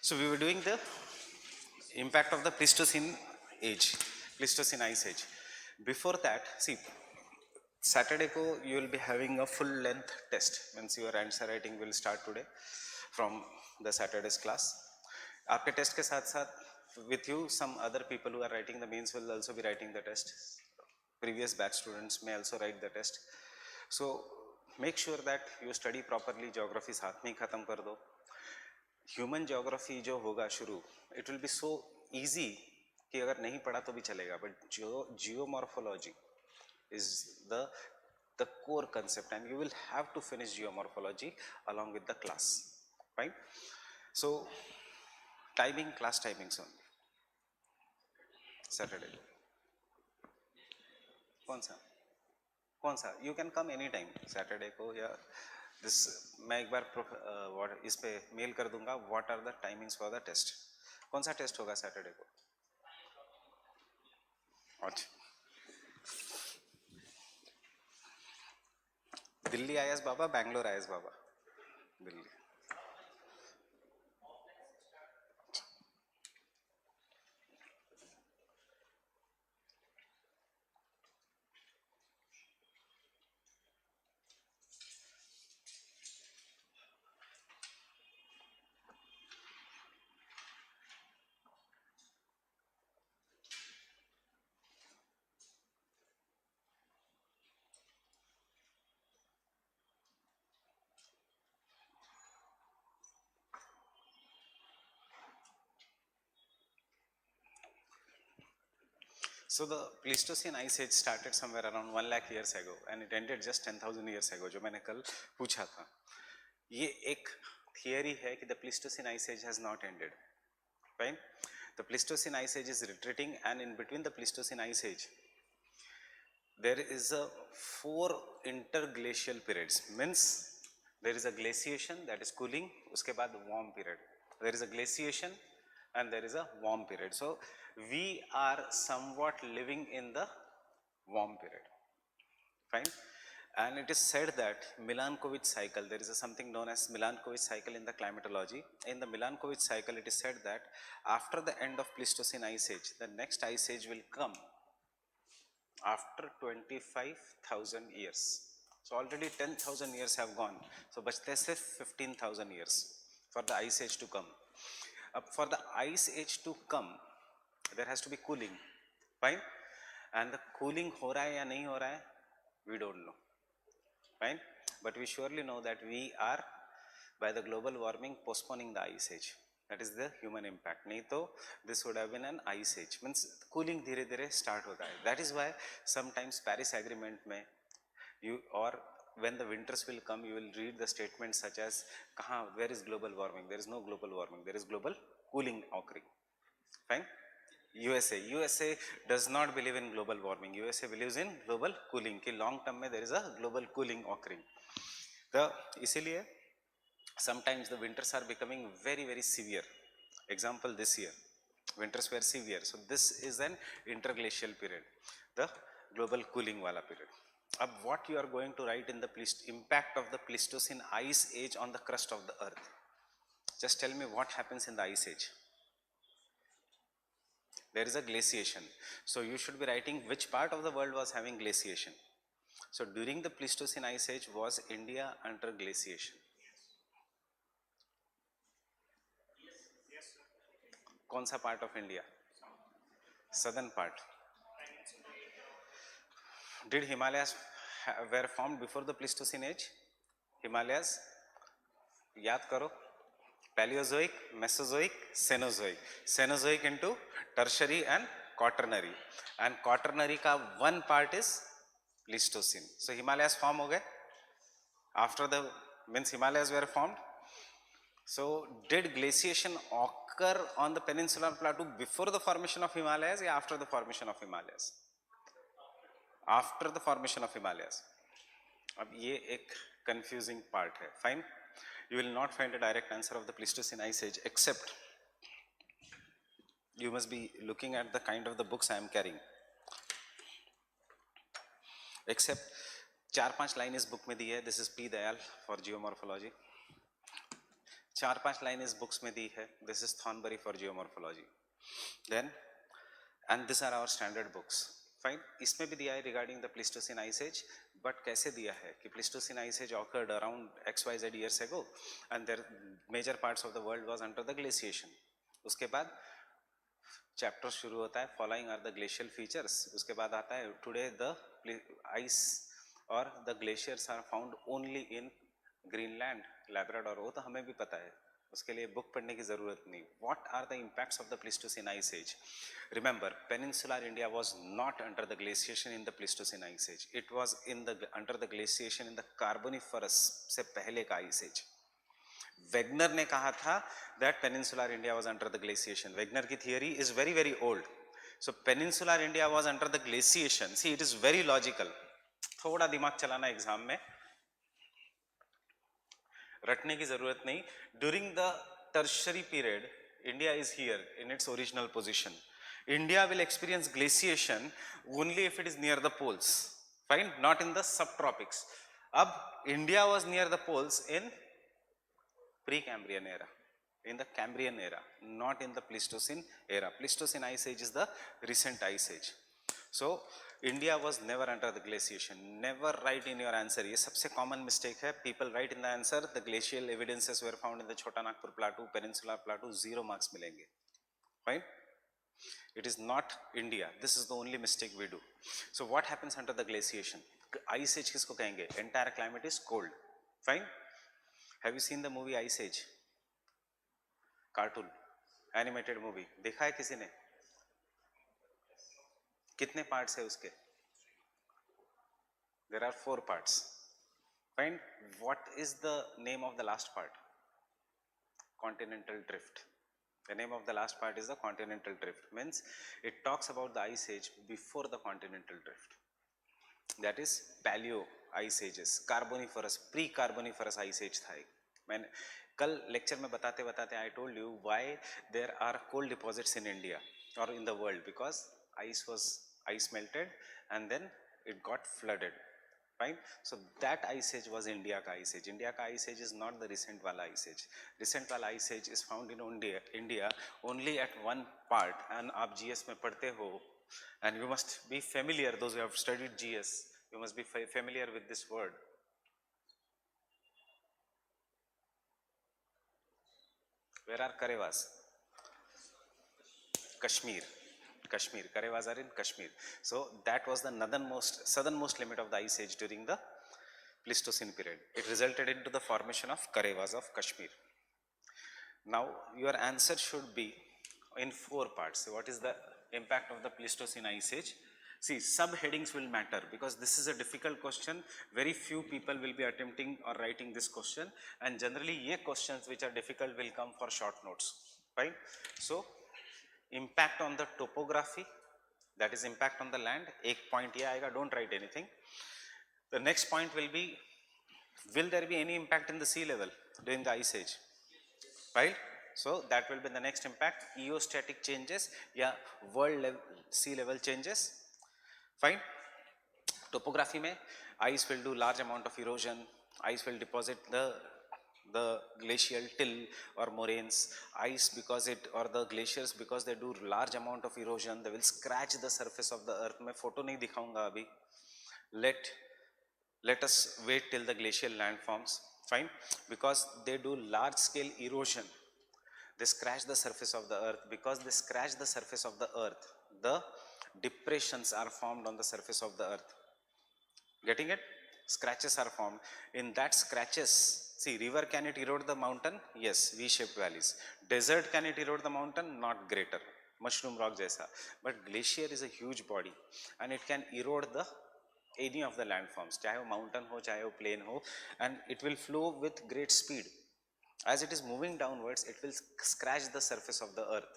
So we were doing the impact of the Pleistocene age, Pleistocene ice age. Before that, see, Saturday ko you will be having a full length test. Means your answer writing will start today from the Saturday's class. आपके test के साथ साथ with you some other people who are writing the mains will also be writing the test. Previous batch students may also write the test. So make sure that you study properly. Geography साथ में ही खत्म कर दो. Human geography जो होगा शुरू, it will be so easy कि अगर नहीं पढ़ा तो भी चलेगा, but geomorphology is the core concept and you will have to finish geomorphology along with the class, right? So timing, class timings only. Saturday कौन सा you can come any time Saturday को, या दिस मैं एक बार इस पे mail कर दूंगा what are the timings for the test. कौन सा टेस्ट होगा सैटरडे को? अच्छा, दिल्ली आयस बाबा, बैंगलोर आयस बाबा? Delhi. So the Pleistocene ice age started somewhere around 1 lakh years ago and it ended just 10,000 years ago, जो मैंने कल पूछा था. ये एक थियरी है कि the Pleistocene ice age has not ended, right? The Pleistocene ice age is retreating, and in between the Pleistocene ice age there is a 4 interglacial periods. Means there is a glaciation, that is cooling, उसके बाद warm period. There is a glaciation and there is a warm period. So we are somewhat living in the warm period, fine. And it is said that Milankovitch cycle, there is a something known as Milankovitch cycle in the climatology. In the Milankovitch cycle, it is said that after the end of Pleistocene ice age, the next ice age will come after 25,000 years. So already 10,000 years have gone. So बचते से 15,000 years for the ice age to come. For the ice age to come, there has to be cooling, fine. And the cooling हो रहा है या नहीं हो रहा है, we don't know, fine. But we surely know that we are, by the global warming, postponing the ice age. That is the human impact. नहीं तो this would have been an ice age. Means cooling धीरे धीरे start होता है. That is why sometimes Paris Agreement में you, or when the winters will come, you will read the statements such as कहाँ, where is global warming? There is no global warming. There is global cooling occurring. Fine. USA does not believe in global warming. USA believes in global cooling. कि long term में there is a global cooling occurring. The इसीलिए sometimes the winters are becoming very very severe. Example, this year winters were severe. So this is an interglacial period, the global cooling wala period. Ab what you are going to write in the impact of the Pleistocene ice age on the crust of the earth? Just tell me what happens in the ice age. There is a glaciation. So you should be writing which part of the world was having glaciation. So during the Pleistocene ice age, was India under glaciation? कौन सा part of India? Southern part. Did Himalayas were formed before the Pleistocene age? Himalayas, याद करो. Paleozoic, Mesozoic, Cenozoic. Cenozoic into tertiary and quaternary. And quaternary का one part is Pleistocene. So Himalayas form हो गए. After the means Himalayas were formed. So did glaciation occur on the peninsular plateau before the formation of Himalayas or after the formation of Himalayas? After the formation of Himalayas. अब ये एक confusing part है. Fine. You will not find a direct answer of the Pleistocene ice age, except you must be looking at the kind of the books I am carrying. Except 4-5 line इस book में दी है. This is P. Dayal for geomorphology. 4-5 line इस books में दी है. This is Thornbury for geomorphology. Then and this are our standard books. Fine. इसमें भी दिया है regarding the Pleistocene ice age, but कैसे दिया है कि Pleistocene ice age occurred around XYZ years ago and their major parts of the world was under the glaciation. उसके बाद चैप्टर शुरू होता है following are the glacial features. उसके बाद आता है टुडे द आइस और the glaciers are found only in Greenland, Labrador. वो तो हमें भी पता है, उसके लिए बुक पढ़ने की जरूरत नहीं. What are the impacts of the Pleistocene ice age? Remember, peninsular India was not under the glaciation in the Pleistocene ice age. It was in the under the glaciation in the Carboniferous से पहले का ice as. Wegener ने कहा था that peninsular India was under the glaciation. Wegener की theory is very very old. So peninsular India was under the glaciation. See, it is very logical. थोड़ा दिमाग चलाना एग्जाम में, रटने की जरूरत नहीं. During the tertiary period, India is here in its original position. India will experience glaciation only if it is near the poles. Fine, not in the subtropics. अब India was near the poles in Precambrian era, in the Cambrian era, not in the Pleistocene era. Pleistocene ice age is the recent ice age. So India was never under the glaciation. Never write in your answer. ये सबसे common mistake है. People write in the answer the glacial evidences were found in the Chota Nagpur Plateau, Peninsular Plateau. 0 marks मिलेंगे. Fine. It is not India. This is the only mistake we do. So what happens under the glaciation? Ice age किसको कहेंगे? Entire climate is cold. Fine. Have you seen the movie Ice Age? Cartoon, animated movie देखा है किसी ने? कितने parts है उसके? There are 4 parts. Fine. What is the name of the last part? Continental drift. The name of the last part is the continental drift. Means it talks about the ice age before the continental drift. That is paleo ice ages. Carboniferous, pre-carboniferous ice age था. मैंने कल lecture में बताते बताते I told you why there are coal deposits in India or in the world, because ice melted and then it got flooded. Fine. So that ice age was India का ice age. India का ice age is not the recent वाला ice age. Recent वाला ice age is found in India only at one part, and आप GS में पढ़ते हो, and you must be familiar, those who have studied GS, you must be familiar with this word. Where are Karevas? Kashmir. Karevas are in Kashmir. So that was the southernmost limit of the ice age during the Pleistocene period. It resulted into the formation of Karevas of Kashmir. Now your answer should be in 4 parts. What is the impact of the Pleistocene ice age? See, subheadings will matter because this is a difficult question. Very few people will be attempting or writing this question, and generally ye questions which are difficult will come for short notes. Fine. So impact on the topography, that is impact on the land. एक point ये आएगा, don't write anything. The next point will be, will there be any impact in the sea level during the ice age? Right. So that will be the next impact. Eostatic changes या world level, sea level changes. Fine. Topography में ice will do large amount of erosion. Ice will deposit the glacial till or moraines. Ice, because it, or the glaciers, because they do large amount of erosion, they will scratch the surface of the earth. मैं photo नहीं दिखाऊंगा अभी. Let us wait till the glacial land forms. Fine. Because they do large scale erosion, they scratch the surface of the earth. Because they scratch the surface of the earth, the depressions are formed on the surface of the earth. Getting it? Scratches are formed. In that scratches, see, river, can it erode the mountain? Yes, V-shaped valleys. Desert, can it erode the mountain? Not greater, mushroom rock jaisa. But glacier is a huge body and it can erode the any of the landforms, chahe wo mountain ho, chahe wo plain ho, and it will flow with great speed. As it is moving downwards, it will scratch the surface of the earth.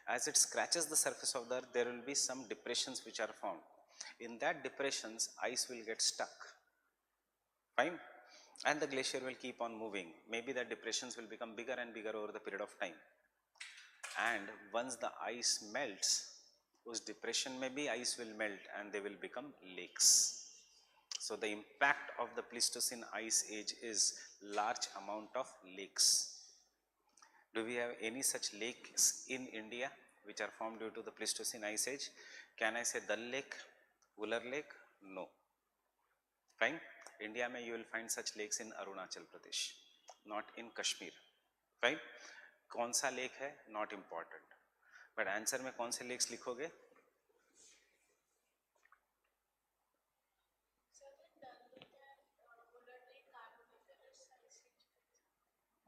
As it scratches the surface of the earth, there will be some depressions which are formed. In that depressions, ice will get stuck. Fine. And the glacier will keep on moving. Maybe the depressions will become bigger and bigger over the period of time. And once the ice melts, whose depression may be, ice will melt and they will become lakes. So the impact of the Pleistocene ice age is large amount of lakes. Do we have any such lakes in India which are formed due to the Pleistocene Ice Age? Can I say Dal Lake, Wular Lake? No. Fine. India mein you will find such lakes in Arunachal Pradesh, not in Kashmir. Fine. कौन सा lake है? Not important. But answer में कौन से lakes लिखोगे?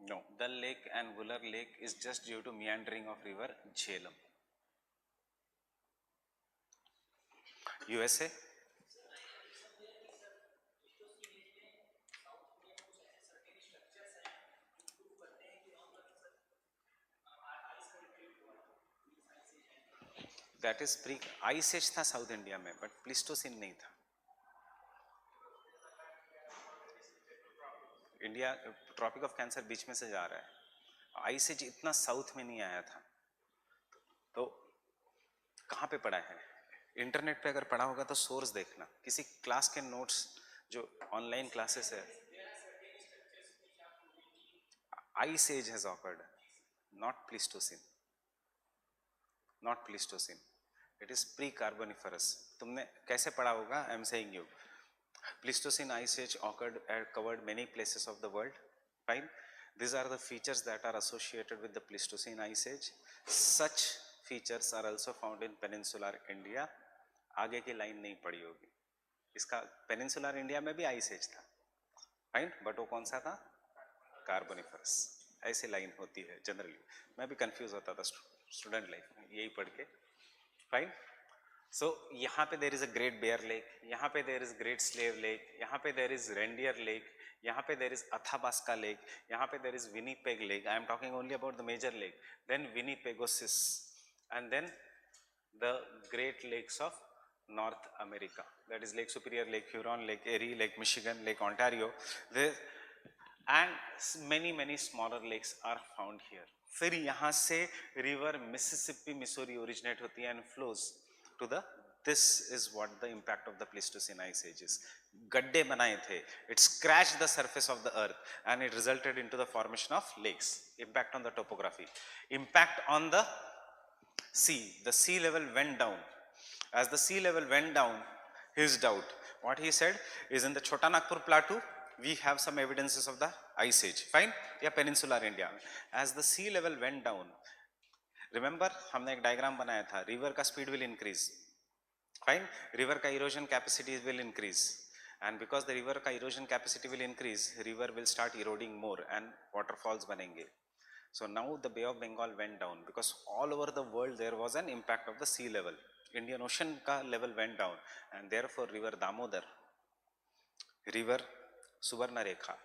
No, Dal Lake and Wular Lake is just due to meandering of river Jhelum. USA? That is pre ice age था south India में, but Pleistocene नहीं था. इंडिया ट्रॉपिक ऑफ कैंसर बीच में से जा रहा है. आइस एज इतना साउथ में नहीं आया था. तो कहाँ पे पढ़ा है? इंटरनेट पे अगर पढ़ा होगा तो सोर्स देखना, किसी क्लास के नोट्स जो ऑनलाइन क्लासेस है. Ice age has occurred, not Pleistocene, not Pleistocene. It is pre Carboniferous. तुमने कैसे पढ़ा होगा? I am saying you. Pleistocene ice age occurred and covered many places of the world. Fine. These are the features that are associated with the Pleistocene ice age. Such features are also found in peninsular India. आगे की line नहीं पड़ी होगी. इसका peninsular India में भी ice age था. Fine. But वो कौन सा था? Carboniferous. ऐसी लाइन होती है जनरली. मैं भी कंफ्यूज होता था स्टूडेंट लाइफ में यही पढ़ के. Fine. So यहाँ पे there is a Great Bear Lake, यहाँ पे there is Great Slave Lake, यहाँ पे there is Reindeer Lake, यहाँ पे there is Athabasca Lake, यहाँ पे there is Winnipeg Lake. I am talking only about the major lake. Then Winnipegosis, and then the Great Lakes of North America. That is Lake Superior, Lake Huron, Lake Erie, Lake Michigan, Lake Ontario. There and many smaller lakes are found here. फिर यहाँ से river Mississippi, Missouri originate होती है and flows to the, this is what the impact of the Pleistocene ice age is. गड्ढे बनाए थे, it scratched the surface of the earth and it resulted into the formation of lakes. Impact on the topography, impact on the sea. The sea level went down. As the sea level went down, his doubt, what he said is, in the Chota Nagpur plateau we have some evidences of the ice age. Fine. Yeah, peninsular India. As the sea level went down, remember हमने एक diagram बनाया था, river का speed will increase. Fine. River का erosion capacity will increase, and because the river का erosion capacity will increase, river will start eroding more and waterfalls बनेंगे. So now the Bay of Bengal went down because all over the world there was an impact of the sea level. Indian Ocean का level went down and therefore river Damodar, river Subarnarekha,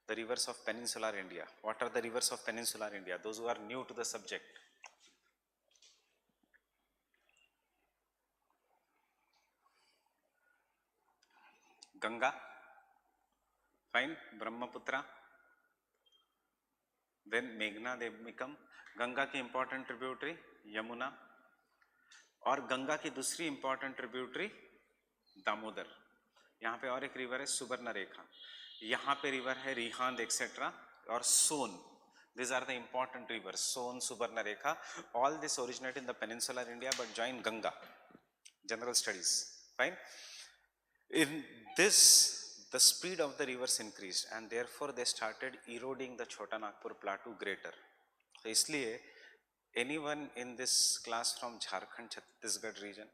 the rivers of peninsular India. What are the rivers of peninsular India? Those who are new to the subject. Ganga, fine, Brahmaputra, then मेघना, देवमिकम. गंगा की important tributary Yamuna, और गंगा की दूसरी important tributary Damodar. यहाँ पे और एक रिवर है सुवर्णरेखा, यहाँ पे रिवर है रिहांद एक्सेट्रा, और सोन. These are the important rivers, Son, Subarnarekha. All this originate in the peninsular India but join Ganga. General studies. Fine. In this, the speed of the rivers increased and therefore they started eroding the Chota Nagpur plateau greater. So इसलिए anyone in this class from Jharkhand, Chhattisgarh region?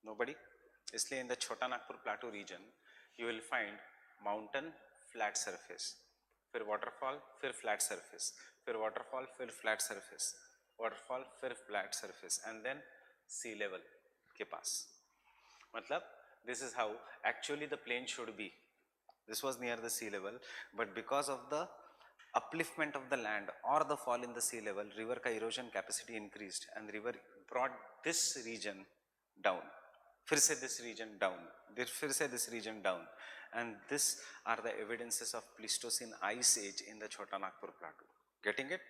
Nobody? इसलिए in the Chota Nagpur plateau region you will find mountain, flat surface, फिर waterfall, फिर flat surface, फिर waterfall, फिर flat surface, waterfall, फिर flat surface, and then sea level के पास. मतलब this is how actually the plain should be. This was near the sea level, but because of the upliftment of the land or the fall in the sea level, river का erosion capacity increased and river brought this region down. फिर से this region down, फिर से this region down, and this are the evidences of Pleistocene ice age in the Chota Nagpur plateau. Getting it?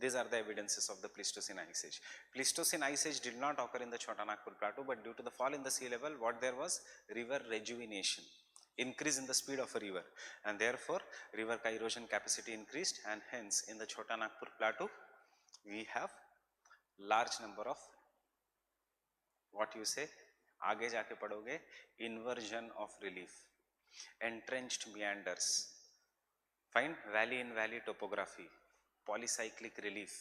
These are the evidences of the Pleistocene ice age. Pleistocene ice age did not occur in the Chota Nagpur plateau, but due to the fall in the sea level, what there was? River rejuvenation. increase in the speed of a river, and therefore river ka erosion capacity increased, and hence in the Chota Nagpur plateau we have large number of what you say, आगे जाके पढ़ोगे, inversion of relief, entrenched meanders, find valley in valley topography, polycyclic relief,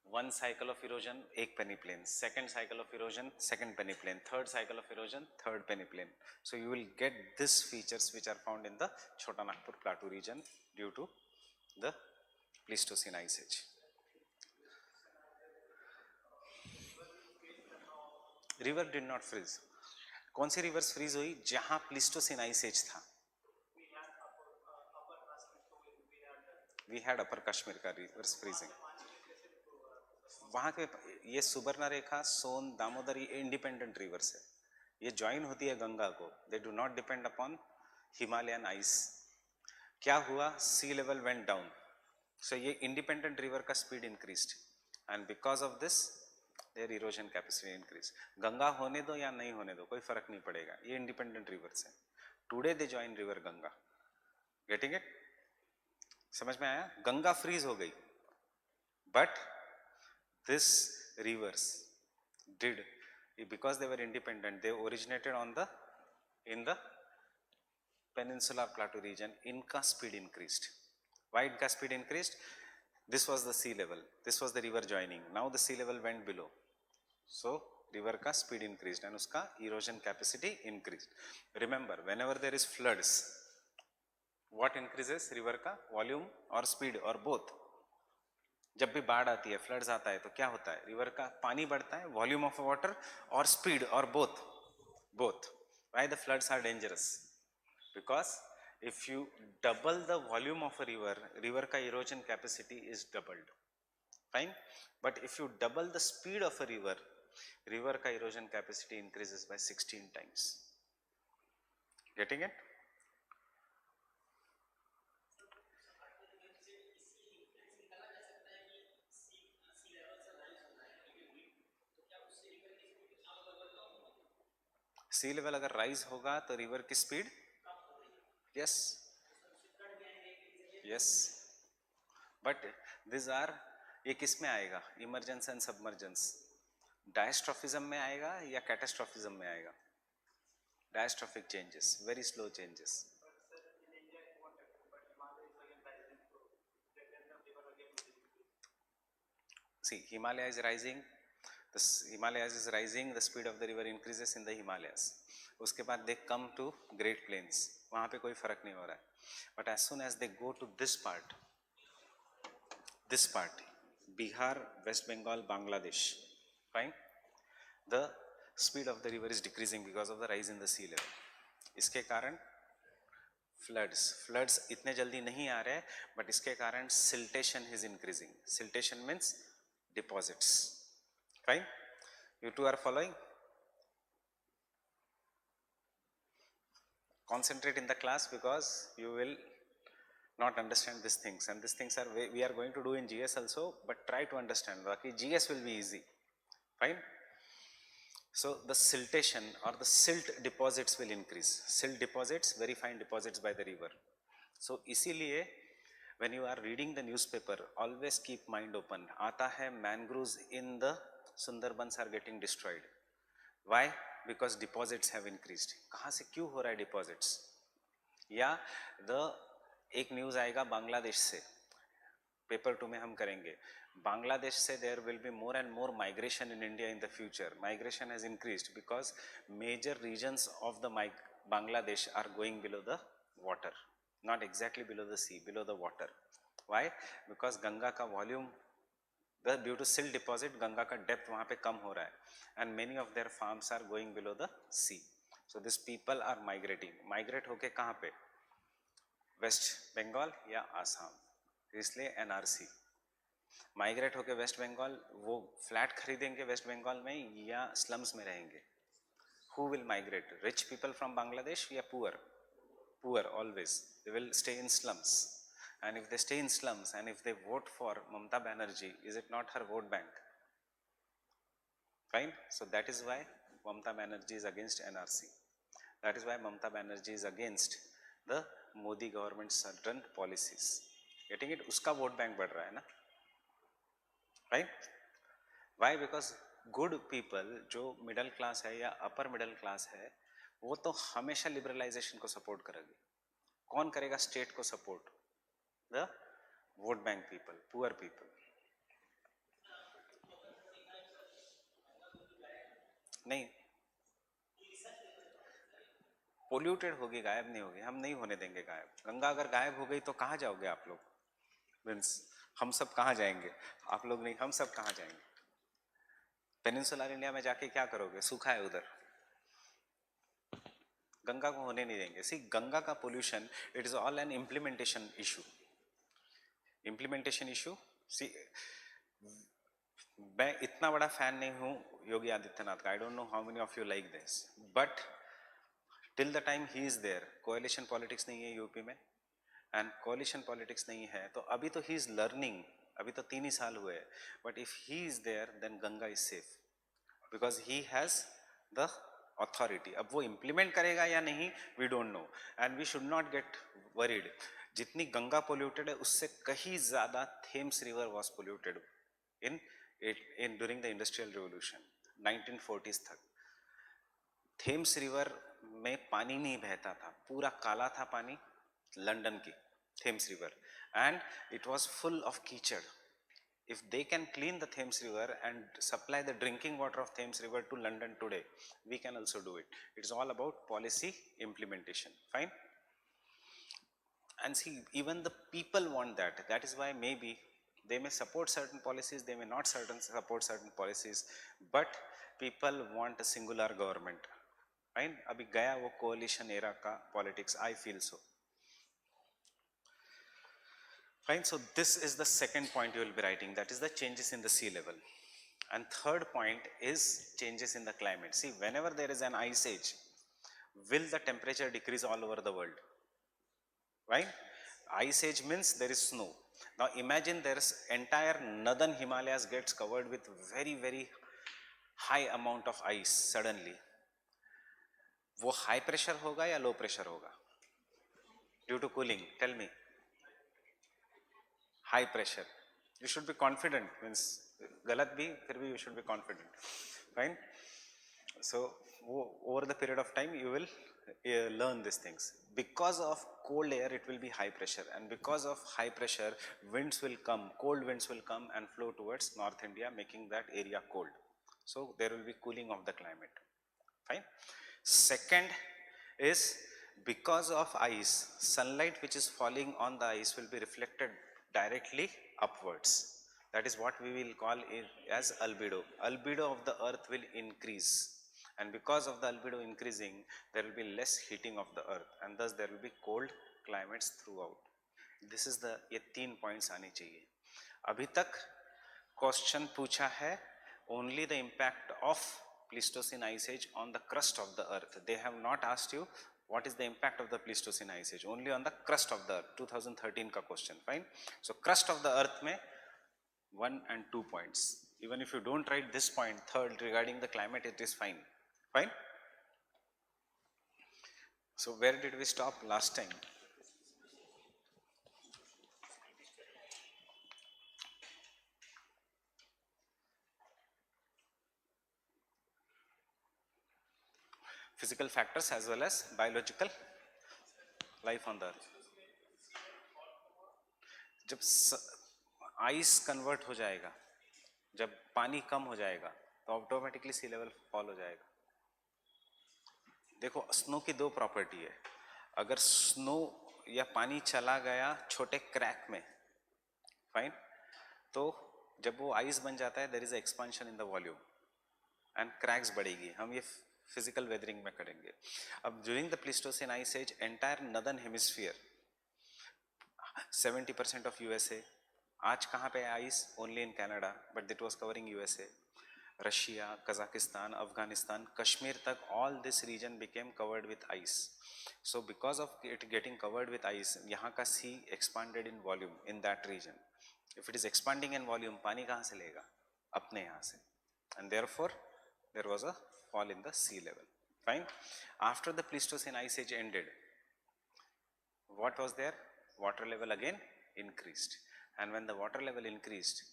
one cycle of erosion एक peneplain, second cycle of erosion second peneplain, third cycle of erosion third peneplain. So you will get these features which are found in the Chota Nagpur plateau region due to the Pleistocene ice age. River did not freeze. कौन सी rivers freeze हुई? जहां Pleistocene ice age था. We had upper Kashmir का rivers freezing. वहाँ के ये सुबर्णा रेखा, सोन, दामोदर, ये independent reverse है, ये ज्वाइन होती है गंगा को, they do not depend upon Himalayan ice. क्या हुआ? Sea level went down, so ये इंडिपेंडेंट रिवर का speed increased, and because of this their erosion capacity increase. Ganga होने दो या नहीं होने दो कोई फर्क नहीं पड़ेगा, ये इंडिपेंडेंट रिवर्स है. Today they join river Ganga. Getting it? समझ में आया? गंगा फ्रीज हो गई, but this rivers did, because they were independent, they originated on the in the peninsular plateau region. Inca speed increased. Why Inca speed increased? This was the sea level, this was the river joining, now the sea level went below, so river ka speed increased and uska erosion capacity increased. Remember, whenever there is floods, what increases? River ka volume or speed or both. जब भी बाढ़ आती है, floods आता है, तो क्या होता है? रिवर का पानी बढ़ता है, वॉल्यूम ऑफ वाटर और स्पीड, और both. Why the floods are dangerous? Because if you double the volume of a river, river का erosion capacity is doubled. Fine. But if you double the speed of a river, river का erosion capacity increases by 16 times. Getting it? Sea level अगर rise होगा तो river की speed, yes yes, but this are, ये किस में आएगा? Emergence and submergence. Diastrophism में आएगा या कैटास्ट्रॉफिज्म में आएगा? Diastrophic changes, very slow changes. See, Himalaya is rising, the Himalayas is rising, the speed of the river increases in the Himalayas. उसके बाद they come to Great Plains, वहाँ पे कोई फर्क नहीं हो रहा है. But as soon as they go to this part, Bihar, West Bengal, Bangladesh, fine, the speed of the river is decreasing because of the rise in the sea level. इसके कारण floods इतने जल्दी नहीं आ रहे हैं, but इसके कारण siltation is increasing. Siltation means deposits. Fine? You two are following? Concentrate in the class because you will not understand these things, and these things are we are going to do in GS also, but try to understand. Baki GS will be easy. Fine? So the siltation or the silt deposits will increase. Silt deposits, very fine deposits by the river. So इसीलिए when you are reading the newspaper, always keep mind open. आता है mangroves in the Sundarbans are getting destroyed. Why? Because deposits have increased. कहाँ से क्यों हो रहा है deposits? या the एक न्यूज़ आएगा बांग्लादेश से, पेपर 2 में हम करेंगे. बांग्लादेश से there will be more and more migration in India in the future. Migration has increased because major regions of the Bangladesh are going below the water. Not exactly below the sea, below the water. Why? Because Ganga का volume, due to silt deposit, Ganga का depth वहाँ पे कम हो रहा है, and many of their farms are going below the sea. So these people are migrating. Migrate होके कहाँ पे? वेस्ट बंगाल या आसाम. इसलिए NRC. माइग्रेट होके वेस्ट बंगाल, वो फ्लैट खरीदेंगे वेस्ट बंगाल में या स्लम्स में रहेंगे? Who will migrate? Rich people from Bangladesh या poor? Poor always. They will stay in slums. And if they stay in slums and if they vote for Mamata Banerjee, is it not her vote bank? Fine. So that is why Mamata Banerjee is against NRC. That is why Mamata Banerjee is against the Modi government's certain policies. Getting it? उसका vote bank बढ़ रहा है ना, right? Why? Because good people जो middle class है या upper middle class है, वो तो हमेशा लिबरलाइजेशन को सपोर्ट करेगी. कौन करेगा स्टेट को support? The vote bank people, poor people. नहीं, पोल्यूटेड होगी, गायब नहीं होगी. हम नहीं होने देंगे गायब. गंगा अगर गायब हो गई तो कहाँ जाओगे आप लोग? मीन्स हम सब कहाँ जाएंगे? आप लोग नहीं, हम सब कहाँ जाएंगे? पेनिनसुलर इंडिया में जाके क्या करोगे? सूखा है उधर. गंगा को होने नहीं देंगे. सी, गंगा का pollution, it is all an implementation issue. Implementation issue. See, मैं इतना बड़ा फैन नहीं हूँ योगी आदित्यनाथ का. I don't know how many of you like this, but till the time he is there, coalition politics नहीं है यूपी में, एंड कोएलिशन पॉलिटिक्स नहीं है तो अभी तो ही इज लर्निंग. अभी तो 3 ही साल हुए, but if he is there then Ganga is safe, because he has the authority. अब वो इम्प्लीमेंट करेगा या नहीं, we don't know, and we should not get worried. जितनी गंगा पोल्यूटेड है उससे कहीं ज्यादा Thames river was polluted in during the industrial revolution 1940s तक. थेम्स रिवर में पानी नहीं बहता था, पूरा काला था पानी, लंदन की Thames river, and it was full of कीचड़. If they can clean the Thames River and supply the drinking water of Thames River to London today, we can also do it. It's all about policy implementation. Fine? And see, even the people want that. That is why maybe they may support certain policies, they may not support certain policies, but people want a singular government. Fine? Abhi gaya wo coalition era ka politics, I feel so. Fine, so this is the second point you will be writing, that is the changes in the sea level. And third point is changes in the climate. See, whenever there is an ice age, will the temperature decrease all over the world? Right? Ice age means there is snow. Now imagine there's entire northern Himalayas gets covered with very, very high amount of ice suddenly. वो high pressure होगा या low pressure होगा? Due to cooling, tell me. High pressure. You should be confident. Means galat bhi, fir bhi you should be confident. Fine. So over the period of time you will learn these things. Because of cold air it will be high pressure, and because of high pressure winds will come, cold winds will come and flow towards North India, making that area cold. So there will be cooling of the climate. Fine. Second is, because of ice, sunlight which is falling on the ice will be reflected directly upwards. That is what we will call it as albedo. Albedo of the earth will increase, and because of the albedo increasing there will be less heating of the earth, and thus there will be cold climates throughout. This is the, ये 3 points आने चाहिए. अभी तक question पूछा है only the impact of Pleistocene ice age on the crust of the earth. They have not asked you what is the impact of the Pleistocene ice age, only on the crust of the earth. 2013 ka question. Fine. So crust of the earth mein 1 and 2 points. Even if you don't write this point, third, regarding the climate, it is fine. Fine. So where did we stop last time? Physical factors as well as biological life on the earth. जब ice convert हो जाएगा, जब पानी कम हो जाएगा तो automatically सी level fall हो जाएगा. देखो, स्नो की 2 प्रॉपर्टी है. अगर स्नो या पानी चला गया छोटे क्रैक में, फाइन, तो जब वो आइस बन जाता है there is expansion in the volume and cracks बढ़ेगी. हम ये फिजिकल वेदरिंग में करेंगे. अब during the Pleistocene ice age, entire northern hemisphere 70% of USA. आज कहाँ पे ice? Only in Canada, but that was covering USA, Russia, Kazakhstan, Afghanistan, Kashmir तक, all this region became covered with ice. So because of it getting covered with ice, यहाँ का sea expanded in volume in that region. If it is expanding in volume, पानी कहाँ से लेगा? अपने यहाँ से, and therefore there was a fall in the sea level. Fine. After the Pleistocene ice age ended, what was there? Water level again increased, and when the water level increased,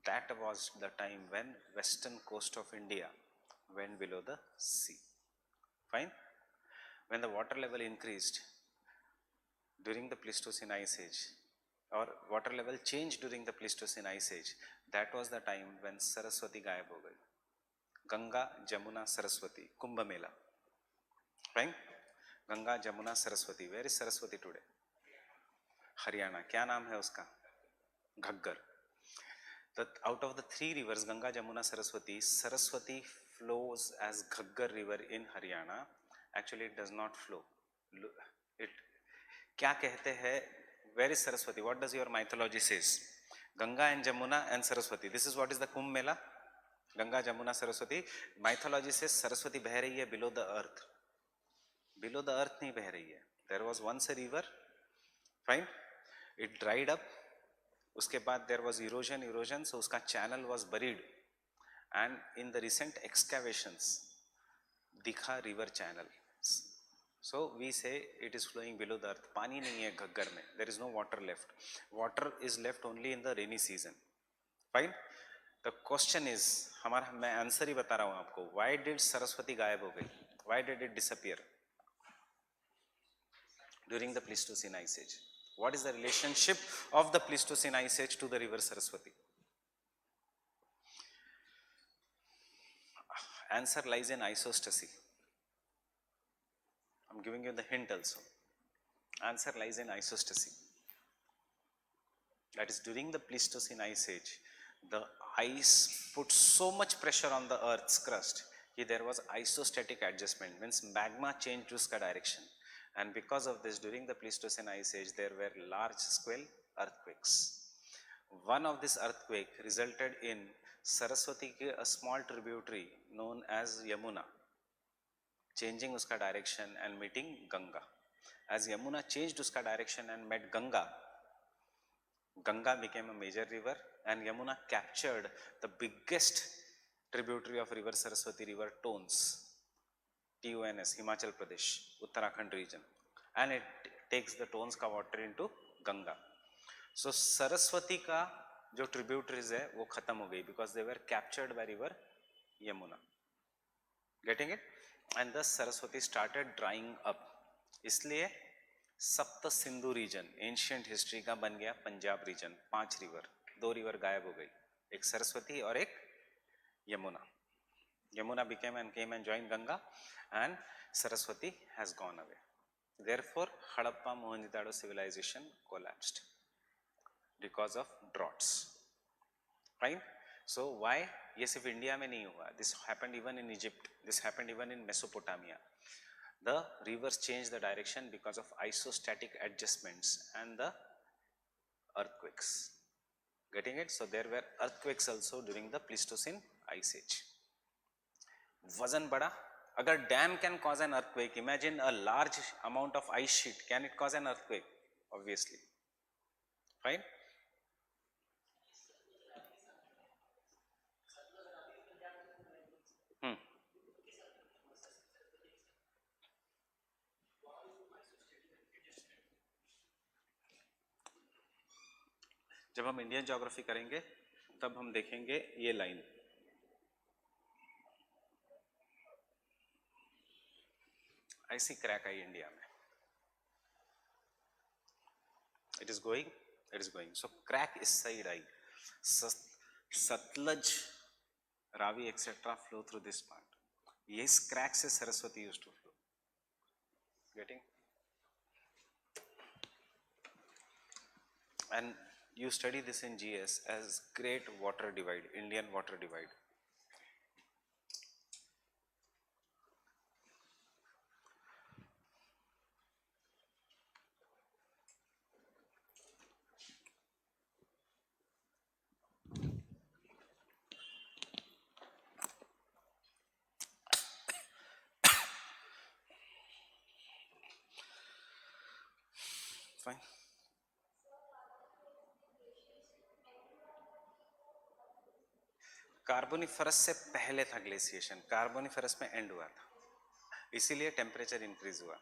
that was the time when western coast of India went below the sea. Fine. When the water level increased during the Pleistocene ice age, or water level changed during the Pleistocene ice age, that was the time when Saraswati गायब हो गई. Ganga, Jamuna, Saraswati, Kumbh Mela. Fine. Ganga, Jamuna, Saraswati. Where is Saraswati today? Haryana. क्या नाम है उसका? Ghaggar. That out of the three rivers, Ganga, Jamuna, Saraswati, Saraswati flows as Ghaggar river in Haryana. Actually it does not flow. It क्या कहते हैं? Where is Saraswati? What does your mythology says? Ganga and Jamuna and Saraswati. This is what is the Kumbh Mela. Ganga, Jamuna, Saraswati. Mythology says Saraswati बह रही है below the earth. Below the earth नहीं बह रही है. There was once a river. Fine. It dried up. उसके बाद there was erosion, so उसका channel was buried, and in the recent excavations दिखा river channel. So we say it is flowing below the earth. पानी नहीं है घग्गर में. There is no water left. Water is left only in the rainy season. Fine. The question is, हमारा मैं answer ही बता रहा हूँ आपको. Why did सरस्वती गायब हो गई? Why did it disappear during the Pleistocene ice age? What is the relationship of the Pleistocene ice age to the river Saraswati? Answer lies in isostasy. I'm giving you the hint also. Answer lies in isostasy. That is, during the Pleistocene ice age, the ice put so much pressure on the earth's crust that there was isostatic adjustment, means magma changed uska direction. And because of this, during the Pleistocene ice age, there were large scale earthquakes. One of this earthquake resulted in Saraswati ke a small tributary known as Yamuna changing uska direction and meeting Ganga. As Yamuna changed uska direction and met Ganga, Ganga became a major river, and Yamuna captured the biggest tributary of river Saraswati, river Tons. TONS, Himachal Pradesh, Uttarakhand region, and it takes the Tons का water into Ganga. So Saraswati का जो tributaries है वो खत्म हो गई because they were captured by river Yamuna. Getting it? And thus Saraswati started drying up. इसलिए सप्त सिंधु region, ancient history का बन गया पंजाब region. 5 river, 2 river गायब हो गई, एक सरस्वती और एक Yamuna. Yamuna became and came and joined Ganga, and Saraswati has gone away. Therefore, Harappa Mohenjo-daro civilization collapsed because of droughts. Right? So why? Yes, if India में नहीं हुआ, this happened even in Egypt, this happened even in Mesopotamia. The rivers changed the direction because of isostatic adjustments and the earthquakes. Getting it? So there were earthquakes also during the Pleistocene ice age. वजन बढ़ा. अगर dam can cause an earthquake, imagine a large amount of ice sheet, can it cause an earthquake? Obviously. Fine. जब हम Indian geography करेंगे तब हम देखेंगे ये लाइन. ऐसी क्रैक आई इंडिया में. It is going. So crack इस साइड आई. Sutlej, Ravi etcetera flow through this part. ये इस क्रैक से Saraswati used to flow. Getting? And you study this in GS as Great Water Divide, Indian Water Divide. Fine. कार्बोनिफरस से पहले था glaciation. कार्बोनिफरस में and हुआ था. इसीलिए टेम्परेचर इंक्रीज हुआ,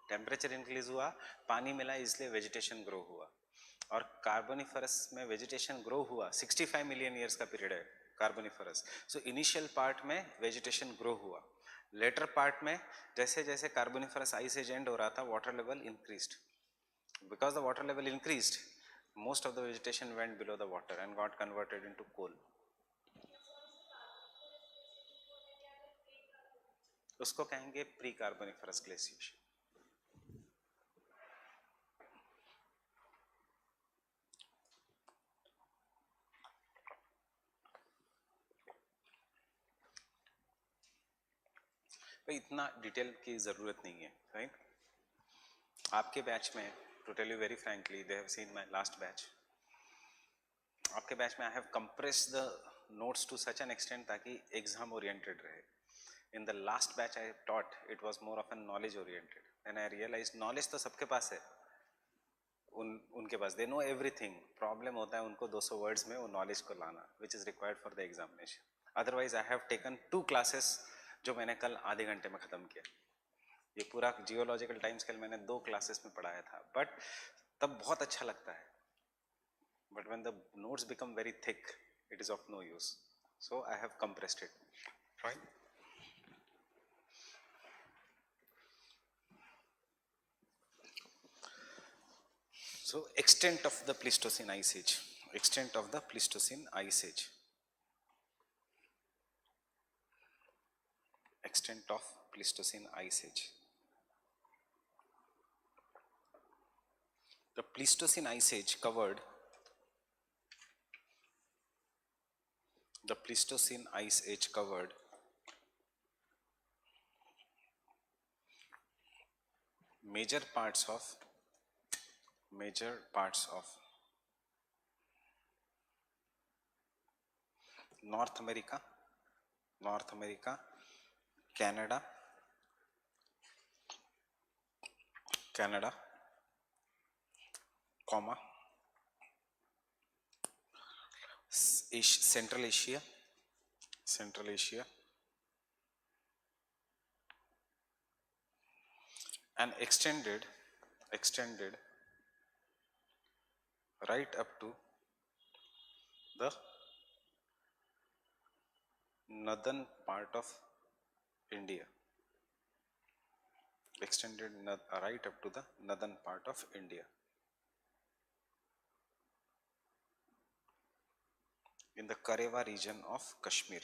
टेम्परेचर इंक्रीज हुआ, पानी मिला, इसलिए वेजिटेशन ग्रो हुआ। और कार्बोनिफरस में वेजिटेशन ग्रो हुआ, 65 मिलियन ईयर्स का पीरियड है कार्बोनिफरस। सो इनिशियल पार्ट में वेजिटेशन ग्रो हुआ, लेटर पार्ट में जैसे जैसे कार्बोनिफरस आइस एज एंड हो रहा था, water level increased. Because the water level increased, most of the vegetation went below the water and got converted into coal. उसको कहेंगे प्री कार्बोनिफरस ग्लेशिएशन। भाई इतना डिटेल की जरूरत नहीं है, राइट? आपके बैच में, to tell you very frankly, they have seen my last batch, आपके बैच में I have compressed the notes to such an extent ताकि एग्जाम ओरिएंटेड रहे। In the last batch I taught, it was more of a knowledge oriented, and I realized knowledge तो सबके पास है, उनके पास they know everything, problem होता है उनको 200 words में वो knowledge को लाना, which is required for the examination. Otherwise I have taken 2 classes जो मैंने कल आधे घंटे में ख़त्म किया। ये पूरा जियोलॉजिकल टाइम स्केल मैंने 2 क्लासेस में पढ़ाया था, बट तब बहुत अच्छा लगता है, but when the notes become very thick, it is of no use. So I have compressed it, right? So extent of the Pleistocene Ice Age, extent of the Pleistocene Ice Age, extent of Pleistocene Ice Age. The Pleistocene Ice Age covered, the Pleistocene Ice Age covered major parts of North America, Canada, comma, Central Asia, and extended right up to the northern part of India, extended right up to the northern part of India, in the Karewa region of Kashmir.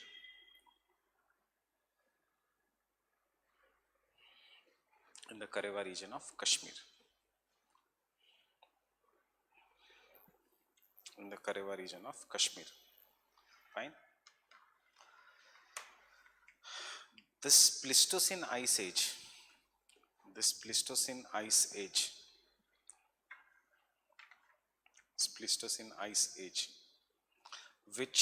In the Karewa region of Kashmir. In the Karewa region of Kashmir. Fine. This Pleistocene Ice Age, which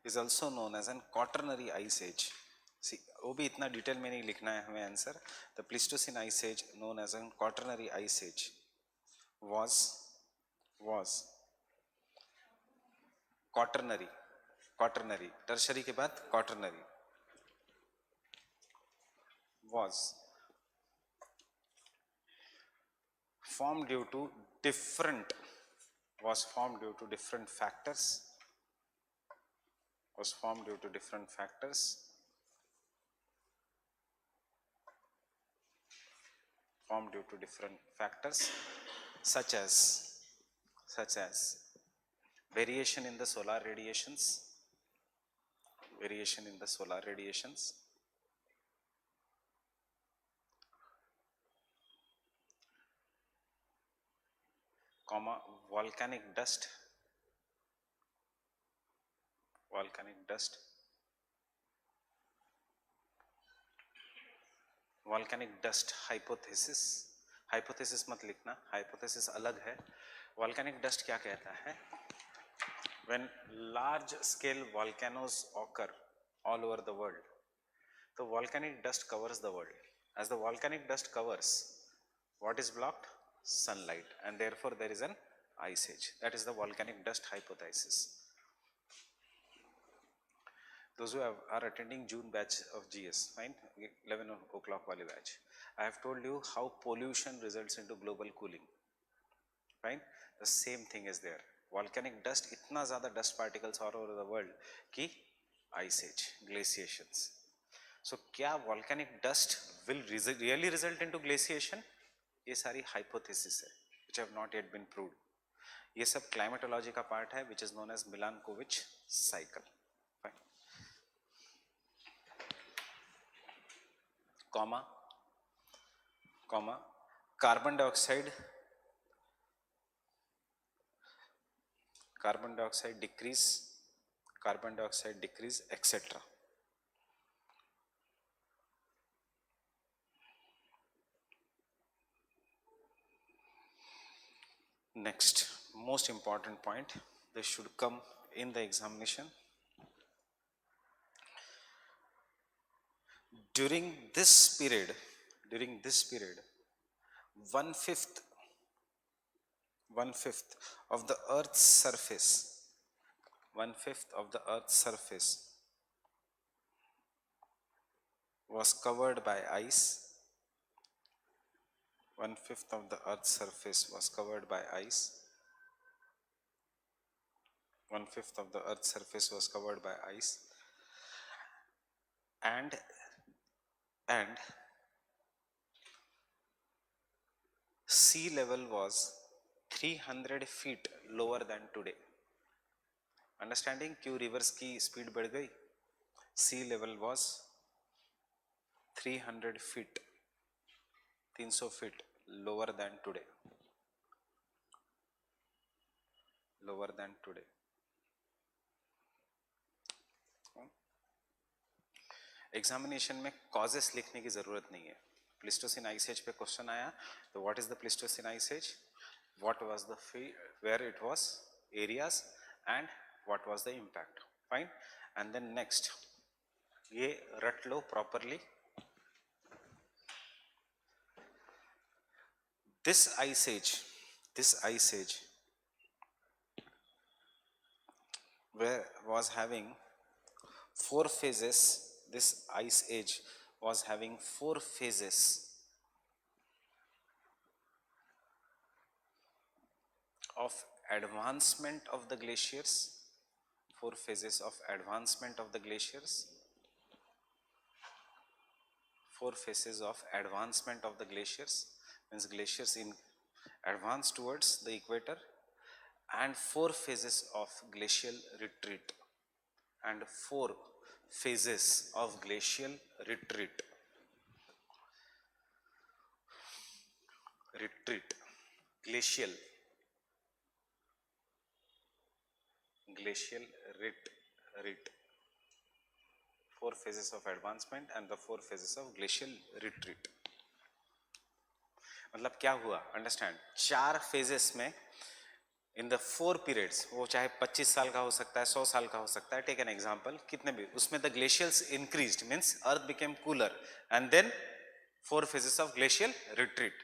is also known as an Quaternary Ice Age. See, वो भी इतना detail में नहीं लिखना है हमें answer. The Pleistocene Ice Age, known as an Quaternary Ice Age, was quaternary, tertiary के बाद quaternary, was formed due to different factors, such as variation in the solar radiations, comma, volcanic dust, hypothesis मत लिखना, hypothesis अलग है. Volcanic dust क्या कहता है? When large scale volcanoes occur all over the world, the volcanic dust covers the world. As the volcanic dust covers, what is blocked? Sunlight, and therefore there is an ice age. That is the volcanic dust hypothesis. those who are attending June batch of GS, fine, 11 o'clock wali batch, I have told you how pollution results into global cooling, fine. The same thing is there. Volcanic dust, इतना ज़्यादा dust particles all over the world कि ice age, glaciations. So क्या volcanic dust will really result into glaciation? ये सारी hypothesis है, which have not yet been proved. ये सब climatology का part है, which is known as Milankovitch cycle. Fine. Comma, carbon dioxide decrease, etc. Next, most important point, this should come in the examination. During this period, one fifth of the Earth's surface was covered by ice. 1/5 of the Earth's surface was covered by ice. 1/5 of the Earth's surface was covered by ice, and sea level was 300 feet lower than today. Understanding क्यों rivers की speed बढ़ गई? Sea level was 300 feet, 300 feet lower than today. Examination में causes लिखने की जरूरत नहीं है. प्लिस्टोसिन आइस एज पे क्वेश्चन आया तो what is the Pleistocene ice age, what was the where it was, areas, and what was the impact. Fine. And then next, ये रट लो properly. This ice age where was having 4 phases. This ice age was having 4 phases of advancement of the glaciers. 4 phases of advancement of the glaciers. 4 phases of advancement of the glaciers means glaciers in advance towards the equator, and 4 phases of glacial retreat, and 4 phases of glacial retreat. Glacial retreat. 4 phases of advancement and the 4 phases of glacial retreat. मतलब क्या हुआ? Understand, 4 phases में in the 4 periods, वो चाहे 25 साल का हो सकता है, 100 साल का हो सकता है, टेक एन एग्जांपल, कितने भी, उसमें the glaciers increased means earth became cooler, and then 4 phases of glacial retreat.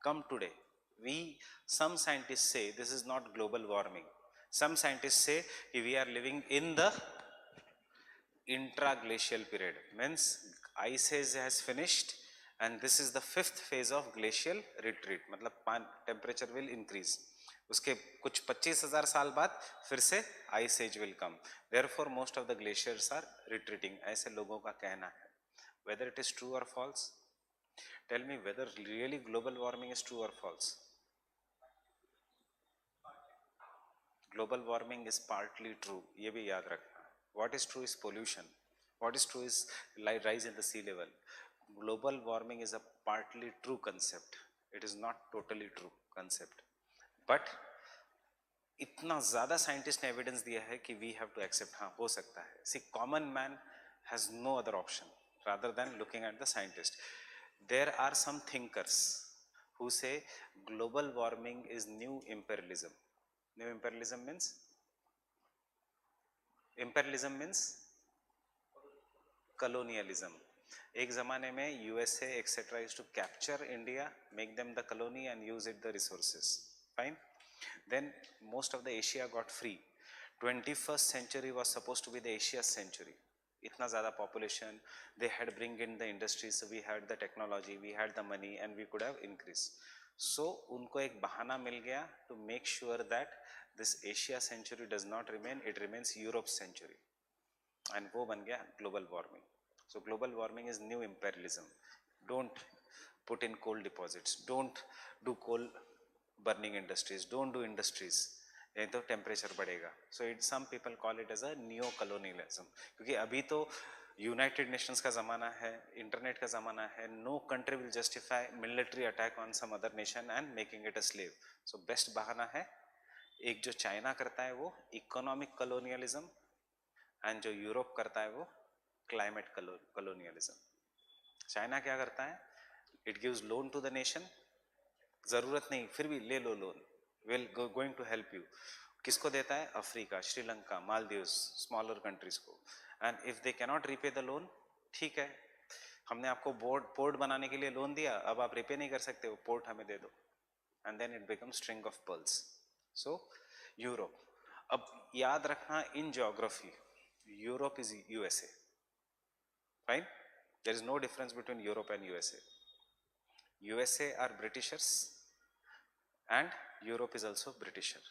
Come today, some scientists say this is not global warming. Some scientists say we are living in the intraglacial period, means ice age has finished and this is the 5th phase of glacial retreat. मतलब temperature will increase. उसके कुछ 25,000 साल बाद फिर से ice age will come. Therefore most of the glaciers are retreating. ऐसे लोगों का कहना है. Whether it is true or false? Tell me whether really global warming is true or false. Global warming is partly true. ये भी याद रखना. What is true is pollution. What is true is rise in the sea level. Global warming is a partly true concept. It is not totally true concept. But इतना ज़्यादा scientist ने evidence दिया है कि वी हैव टू एक्सेप्ट, हाँ हो सकता है. See common man has no other option rather than looking at the scientist. There are some thinkers who say global warming is new imperialism. New imperialism means? Imperialism means colonialism. एक ज़माने में USA etc. used to capture India, make them the colony and use it the resources. Fine. Then most of the Asia got free. 21st century was supposed to be the Asia's century. इतना ज़्यादा population, they had bring in the industries, so we had the technology, we had the money, and we could have increased. So उनको एक बहाना मिल गया to make sure that this Asia century does not remain, it remains Europe century, and वो बन गया global warming. So global warming is new imperialism. Don't put in coal deposits, don't do coal burning industries, don't do industries, नहीं तो temperature बढ़ेगा. So it some people call it as a new colonialism, क्योंकि अभी तो United Nations का ज़माना है, internet का ज़माना है. No country will justify military attack on some other nation and making it a slave. So best बहाना है एक जो चाइना करता है वो इकोनॉमिक कॉलोनियलिज्म, एंड जो यूरोप करता है वो क्लाइमेट कॉलोनियलिज्म. चाइना क्या करता है, it gives loan to the nation, ज़रूरत नहीं फिर भी ले लो loan, will going to help you. किसको देता है, Africa, Sri Lanka, Maldives, smaller countries को. And if they cannot repay the loan, ठीक है, हमने आपको पोर्ट बनाने के लिए लोन दिया, अब आप रिपे नहीं कर सकते, वो पोर्ट हमें दे दो. And then it become string of pearls. So Europe. अब याद रखना in geography, Europe is USA, right? There is no difference between Europe and USA. USA are Britishers and Europe is also Britisher,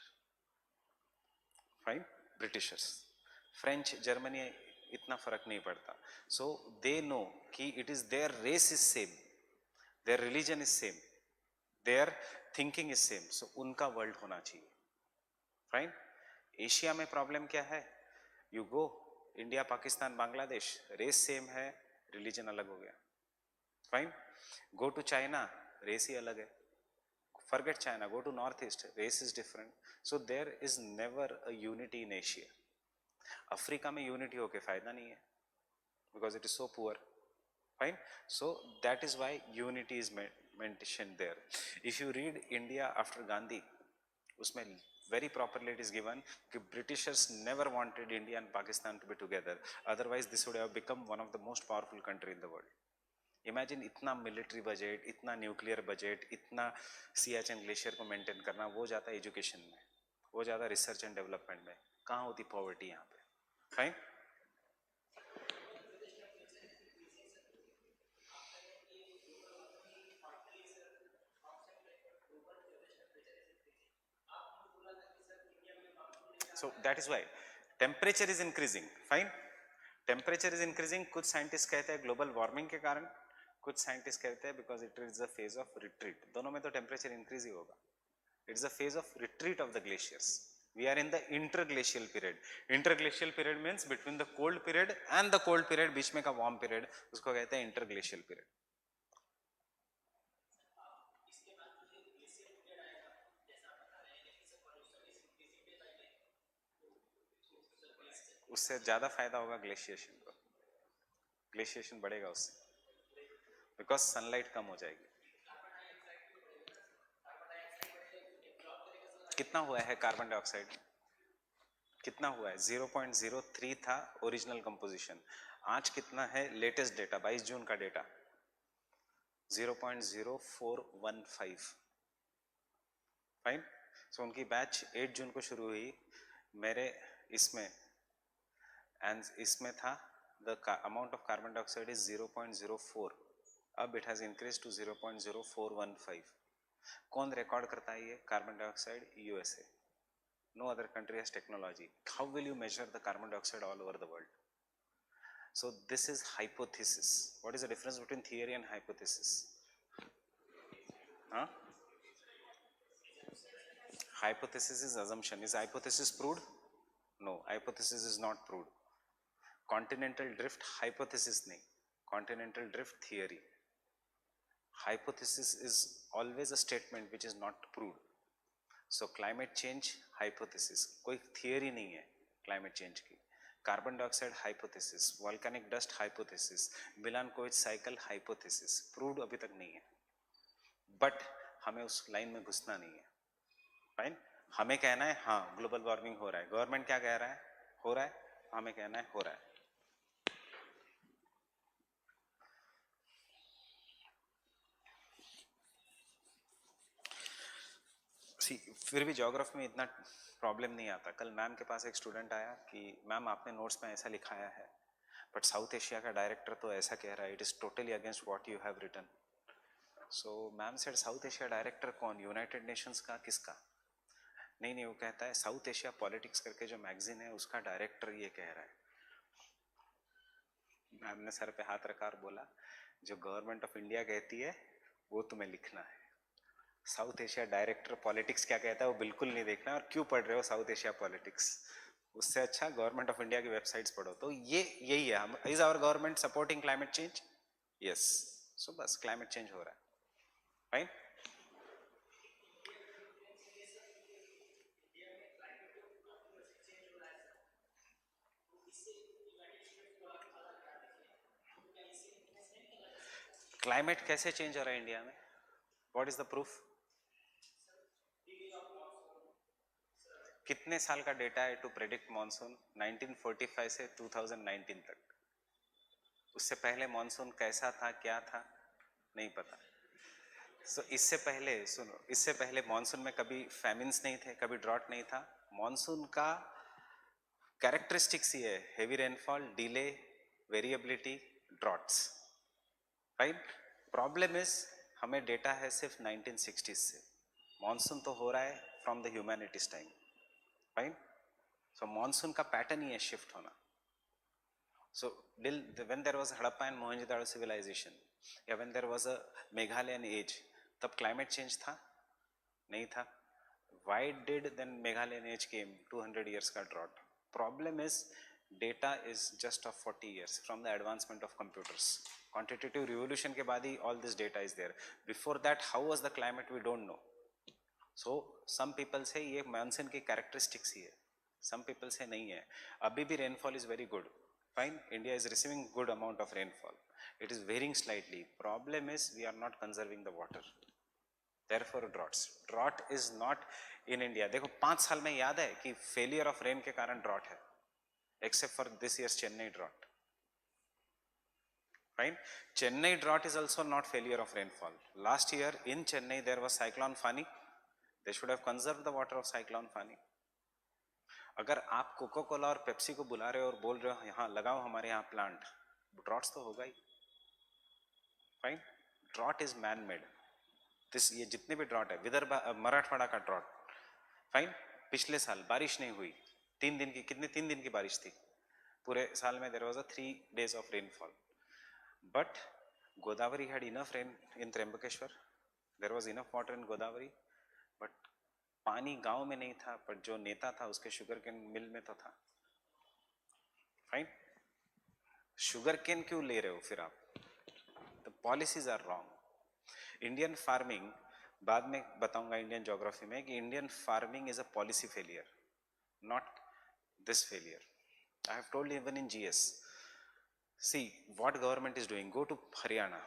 fine, Britishers. French, Germany इतना फर्क नहीं पड़ता. So they know कि it is their race is same, their religion is same, their thinking is same, so उनका world होना चाहिए, fine. Asia में problem क्या है, you go India, Pakistan, Bangladesh, race same है, रिलीजन अलग हो गया, fine. Go to China, race ही अलग है. Forget China, go to Northeast, race is different. So there is never a unity in Asia. Africa में यूनिटी होके फायदा नहीं है, because it is so poor, fine. So that is why unity is mentioned there. If you read India after Gandhi, उसमें very properly it is given कि Britishers never wanted India and Pakistan to be together, otherwise this would have become one of the most powerful country in the world. Imagine इतना military budget, इतना nuclear budget, इतना Siachen glacier को maintain करना, वो जाता है education में, वो जाता है रिसर्च एंड डेवलपमेंट में. कहाँ होती पॉवर्टी यहाँ पे, fine. So that is why temperature is increasing, fine. Temperature is increasing. कुछ साइंटिस्ट कहते हैं ग्लोबल वार्मिंग के कारण, कुछ साइंटिस्ट कहते हैं because it is the phase of retreat. दोनों में तो टेम्परेचर इंक्रीज ही होगा. It's the phase of retreat of the glaciers. We are in the interglacial period. Interglacial period means between the cold period and the cold period, बीच में का warm period, उसको कहते हैं interglacial period. उससे ज़्यादा फायदा होगा ग्लेशिएशन को. ग्लेशिएशन बढ़ेगा उससे, बिकॉज सनलाइट कम हो जाएगी. कितना हुआ है कार्बन डाइऑक्साइड, कितना हुआ है? 0.03 था ओरिजिनल कंपोजिशन. आज कितना है लेटेस्ट डेटा, 22 जून का डेटा? 0.0415, फाइन. सो उनकी बैच 8 जून को शुरू हुई, मेरे इसमें एंड इसमें था the amount of carbon dioxide is 0.04. अब इट हैज इंक्रीज टू 0.0415. कौन रिकॉर्ड करता है ये carbon dioxide? USA. No other country has technology. How will you measure the carbon dioxide all over the world? So this is hypothesis. What is the difference between theory and hypothesis? Huh? Hypothesis is assumption. Is hypothesis proved? No, hypothesis is not proved. Continental drift hypothesis nahi, continental drift theory. Hypothesis is always a statement which is not proved. So climate change hypothesis, कोई theory नहीं है climate change की. Carbon dioxide hypothesis, volcanic dust hypothesis, Milankovitch cycle hypothesis, proved अभी तक नहीं है. But हमें उस लाइन में घुसना नहीं है, फाइन. हमें कहना है हाँ ग्लोबल वार्मिंग हो रहा है. गवर्नमेंट क्या कह रहा है? हो रहा है. हमें कहना है हो रहा है. फिर भी ज्योग्राफी में इतना प्रॉब्लम नहीं आता. कल मैम के पास एक स्टूडेंट आया कि मैम आपने नोट्स में ऐसा लिखाया है. बट साउथ एशिया का डायरेक्टर तो ऐसा कह रहा है, it is totally against what you have written. So ma'am said South Asia director कौन, यूनाइटेड नेशंस का, किसका? नहीं नहीं, वो कहता है साउथ एशिया पॉलिटिक्स करके जो मैगजीन है उसका डायरेक्टर ये कह रहा है. मैम ने सर पे हाथ रखा और बोला जो गवर्नमेंट ऑफ इंडिया कहती है वो तुम्हें लिखना है. साउथ एशिया डायरेक्टर पॉलिटिक्स क्या कहता है वो बिल्कुल नहीं देखना है, और क्यों पढ़ रहे हो साउथ एशिया पॉलिटिक्स, उससे अच्छा गवर्नमेंट ऑफ इंडिया की वेबसाइट्स पढ़ो. तो ये यही है, हम is our government supporting climate change? Yes. So बस क्लाइमेट चेंज हो रहा है. फाइन. क्लाइमेट कैसे चेंज हो रहा है इंडिया में? What is the proof? कितने साल का डेटा है टू प्रेडिक्ट मॉनसून? 1945 से 2019 तक. उससे पहले मॉनसून कैसा था, क्या था, नहीं पता. सो इससे पहले सुनो, इससे पहले मॉनसून में कभी फैमिन्स नहीं थे, कभी ड्रॉट नहीं था. मॉनसून का कैरेक्टरिस्टिक्स ही है heavy rainfall, delay, variability, droughts. Right. Problem is हमें डेटा है सिर्फ 1960s से. मॉनसून तो हो रहा है from the humanities time. Right. So monsoon का पैटर्न ही है शिफ्ट होना. So when there was Harappa and Mohenjo-daro civilization, या when there was a Meghalayan age, तब climate change था? नहीं था. Why did then Meghalayan age came? 200 years का drought. Problem is data is just of 40 years from the advancement of computers. Quantitative revolution के बाद ही all this data is there. Before that, how was the climate we don't know. So some people say ये monsoon की characteristics ही है. Some people say नहीं है. अभी भी rainfall is very good. Fine, India is receiving good amount of rainfall. It is varying slightly. Problem is we are not conserving the water. Therefore droughts. Drought is not in India. देखो 5 साल में याद है कि failure of rain के कारण drought है, except for this year's Chennai drought. Fine. Chennai drought is also not failure of rainfall. Last year in Chennai there was cyclone Fani. They should have conserved the water of cyclone Fani. अगर आप cocoa Cola और Pepsi को बुला रहे हो और बोल रहे हो यहाँ लगाओ हमारे यहाँ प्लांट, ड्रॉट्स तो होगा ही. Fine. Drought is man made. This ये जितने भी ड्रॉट है, विदर्भ मराठवाड़ा का ड्रॉट. फाइन. पिछले साल बारिश नहीं हुई, 3 दिन की, कितने 3 दिन की बारिश थी पूरे साल में. There was a 3 days of rainfall. But Godavari had enough rain in Trimbakeshwar. There was enough water in Godavari. But पानी गांव में नहीं था, पर जो नेता था उसके शुगर केन मिल में तो था. फाइन. शुगर केन क्यों ले रहे हो फिर आप? The policies are wrong. Indian farming, बाद में बताऊंगा इंडियन ज्योग्राफी में, कि Indian farming is a policy failure, not this failure. I have told even in GS. See what government is doing. Go to Haryana,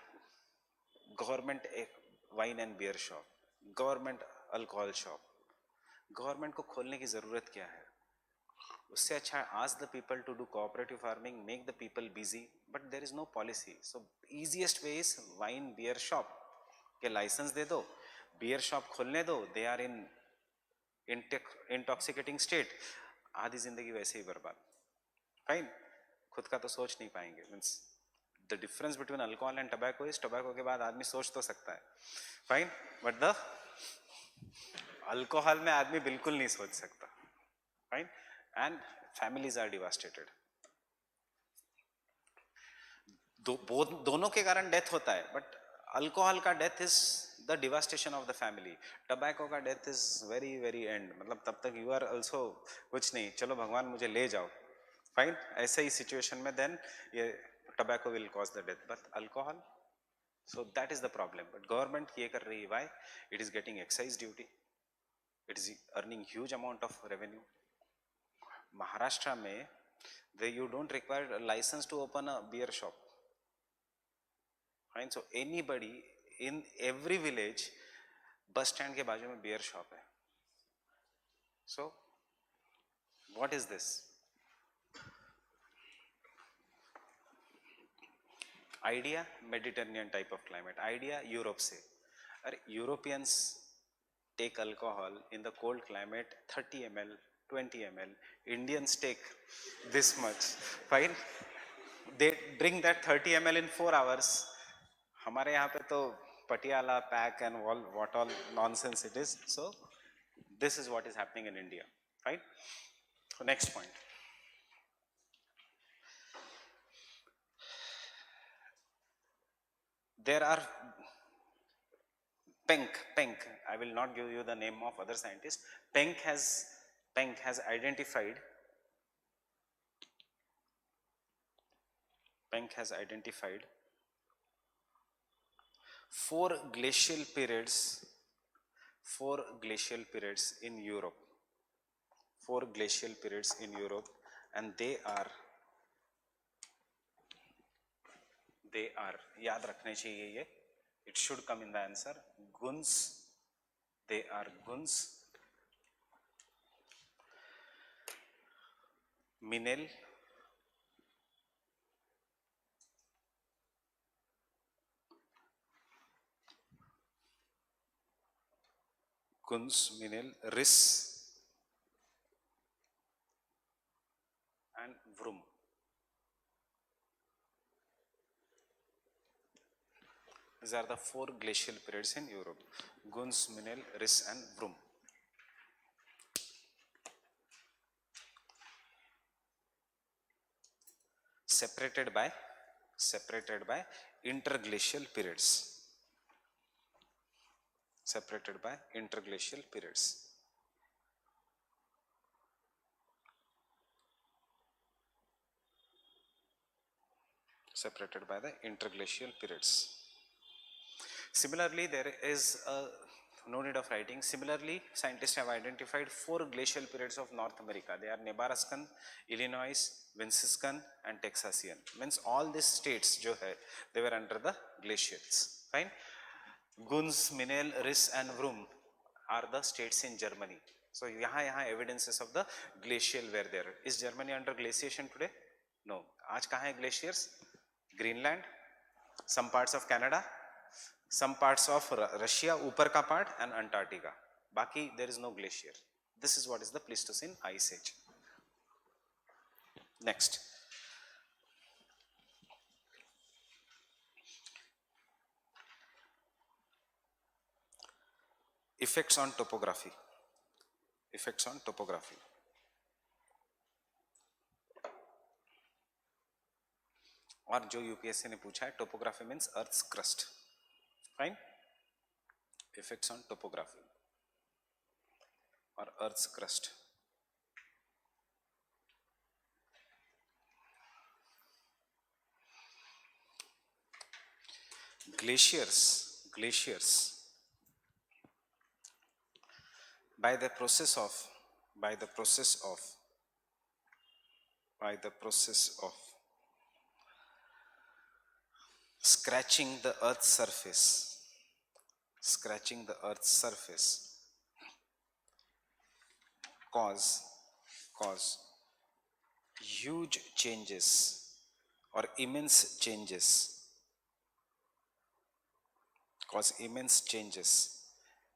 government wine and beer shop, government alcohol shop. Government को खोलने की जरूरत क्या है? उससे अच्छा ask the people to do cooperative farming, make the people busy. But there is no policy. So easiest way is wine beer shop के license दे दो, बियर शॉप खोलने दो. They are in intoxicating state. आधी जिंदगी वैसे ही बर्बाद. Fine. खुद का तो सोच नहीं पाएंगे. Means the difference between alcohol and tobacco is, tobacco के बाद आदमी सोच तो सकता है. फाइन. बट द अल्कोहल में आदमी बिल्कुल नहीं सोच सकता. Fine. And families are devastated. दोनों के कारण डेथ होता है, बट अल्कोहल का death is the devastation of the family. Tobacco का death is very very end. मतलब तब तक यू आर ऑल्सो कुछ नहीं, चलो भगवान मुझे ले जाओ. फाइन. ऐसे ही सिचुएशन में देन ये tobacco will cause the death. But alcohol, so that is the problem. But government ये कर रही है. why? It is getting excise duty. It is earning huge amount of revenue. Maharashtra में you don't require a license to open a beer shop. Fine. So anybody in every village, bus stand के बाजू में beer shop है. So what is this? Idea Mediterranean type of climate. Idea Europe से. अरे Europeans take alcohol in the cold climate 30 ml, 20 ml. Indians take this much. Fine. they drink that 30 ml in 4 hours. हमारे यहाँ पे तो Patiala pack and all what all nonsense it is. So this is what is happening in India. Fine. So next point. There are Penck, I will not give you the name of other scientists. Penck has identified 4 glacial periods in Europe. 4 glacial periods in Europe, and they are याद रखने चाहिए ये, it should come in the answer. Gunz, they are Gunz, Minel, Riss and Vroom. These are the 4 glacial periods in Europe. Gunz, Minel, Riss and Vroom. Separated by interglacial periods. Separated by interglacial periods. Separated by the interglacial periods. Similarly, there is no need of writing. Similarly, scientists have identified 4 glacial periods of North America. They are Nebraskan, Illinois, Wisconsin and Texasian. Means all these states jo hai, they were under the glaciers. Fine. Gunz, Minel, Riss and Vroom are the states in Germany. So yahan evidences of the glacial were there. Is Germany under glaciation today? No. Aaj kahan hai glaciers? Greenland, some parts of Canada, some parts of Russia, ऊपर का part, and Antarctica. बाकी there is no glacier. This is what is the Pleistocene Ice Age. Next. Effects on topography. Effects on topography. और जो UPSC ने पूछा है, topography means Earth's crust. Fine. Effects on topography or Earth's crust. Glaciers by the process of scratching the Earth's surface cause huge changes or immense changes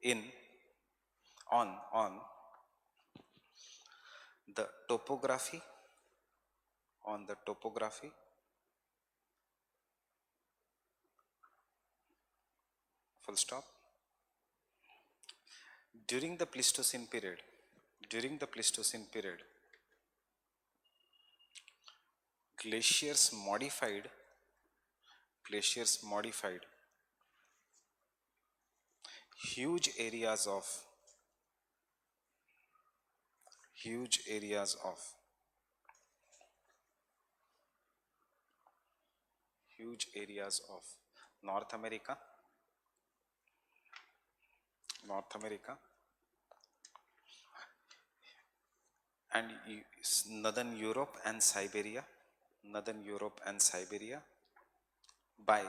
in on the topography full stop. During the Pleistocene period, glaciers modified huge areas of North America and Northern Europe and Siberia by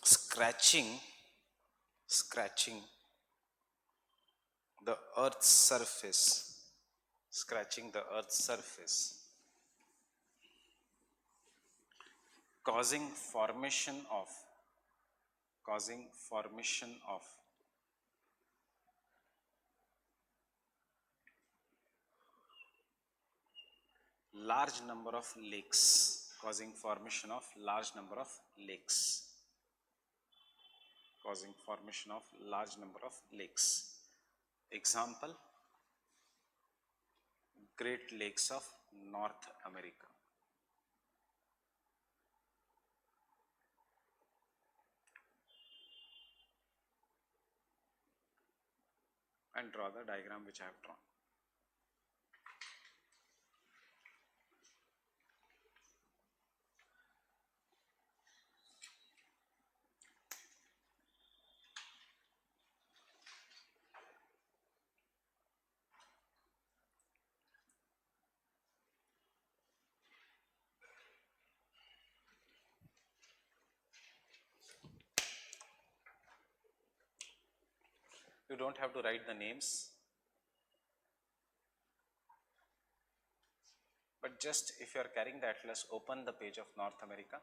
scratching the Earth's surface, causing formation of large number of lakes, causing formation of large number of lakes, causing formation of large number of lakes. Example, Great Lakes of North America. And draw the diagram which I have drawn. You don't have to write the names, but just if you are carrying the atlas, open the page of North America.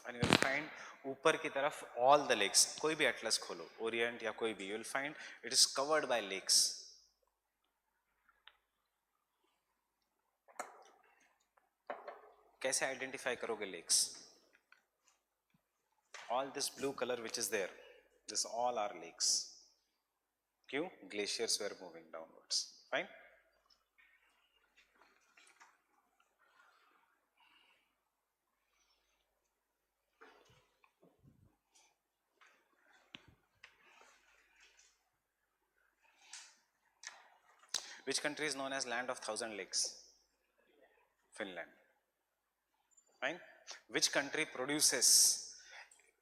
And you will find ऊपर की तरफ all the lakes, कोई भी atlas खोलो, Orient या कोई भी, you will find it is covered by lakes. कैसे आइडेंटिफाई करोगे lakes? All this blue color which is there, this all are lakes. क्यों? Glaciers were moving downwards. Fine. Which country is known as land of 1,000 lakes? Finland. Fine. Which country produces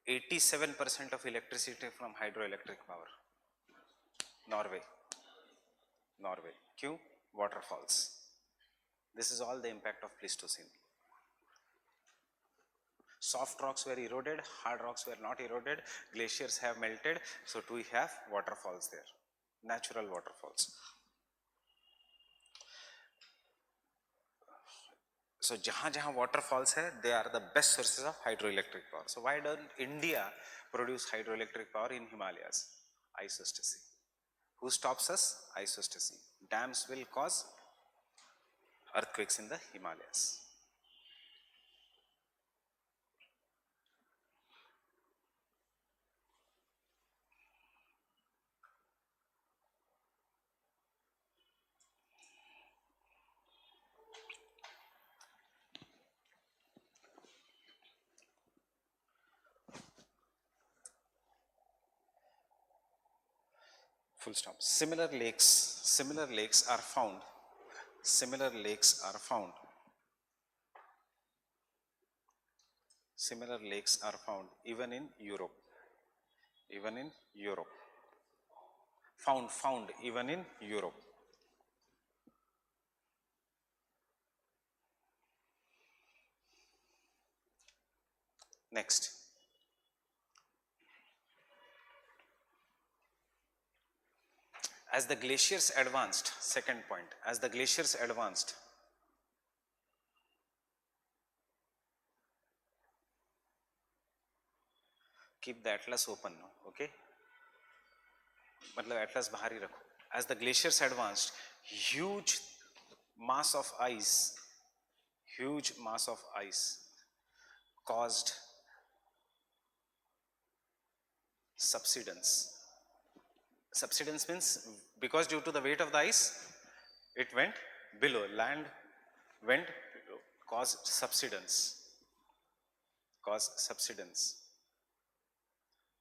87% of electricity from hydroelectric power? Norway. Norway. Q. Waterfalls. This is all the impact of Pleistocene. Soft rocks were eroded, hard rocks were not eroded, glaciers have melted, so we have waterfalls there, natural waterfalls. So jahan jahan waterfalls hai, they are the best sources of hydroelectric power. So why don't India produce hydroelectric power in Himalayas? Isostasy. Who stops us? Isostasy. Dams will cause earthquakes in the Himalayas. Full stop. Similar lakes are found. Similar lakes are found. Similar lakes are found even in Europe. Even in Europe. Found even in Europe. Next. As the glaciers advanced, second point, as the glaciers advanced, keep the atlas open now, okay? मतलब atlas बाहर ही रखो. As the glaciers advanced, huge mass of ice caused subsidence. Subsidence means because due to the weight of the ice, it went below, land went below, caused subsidence,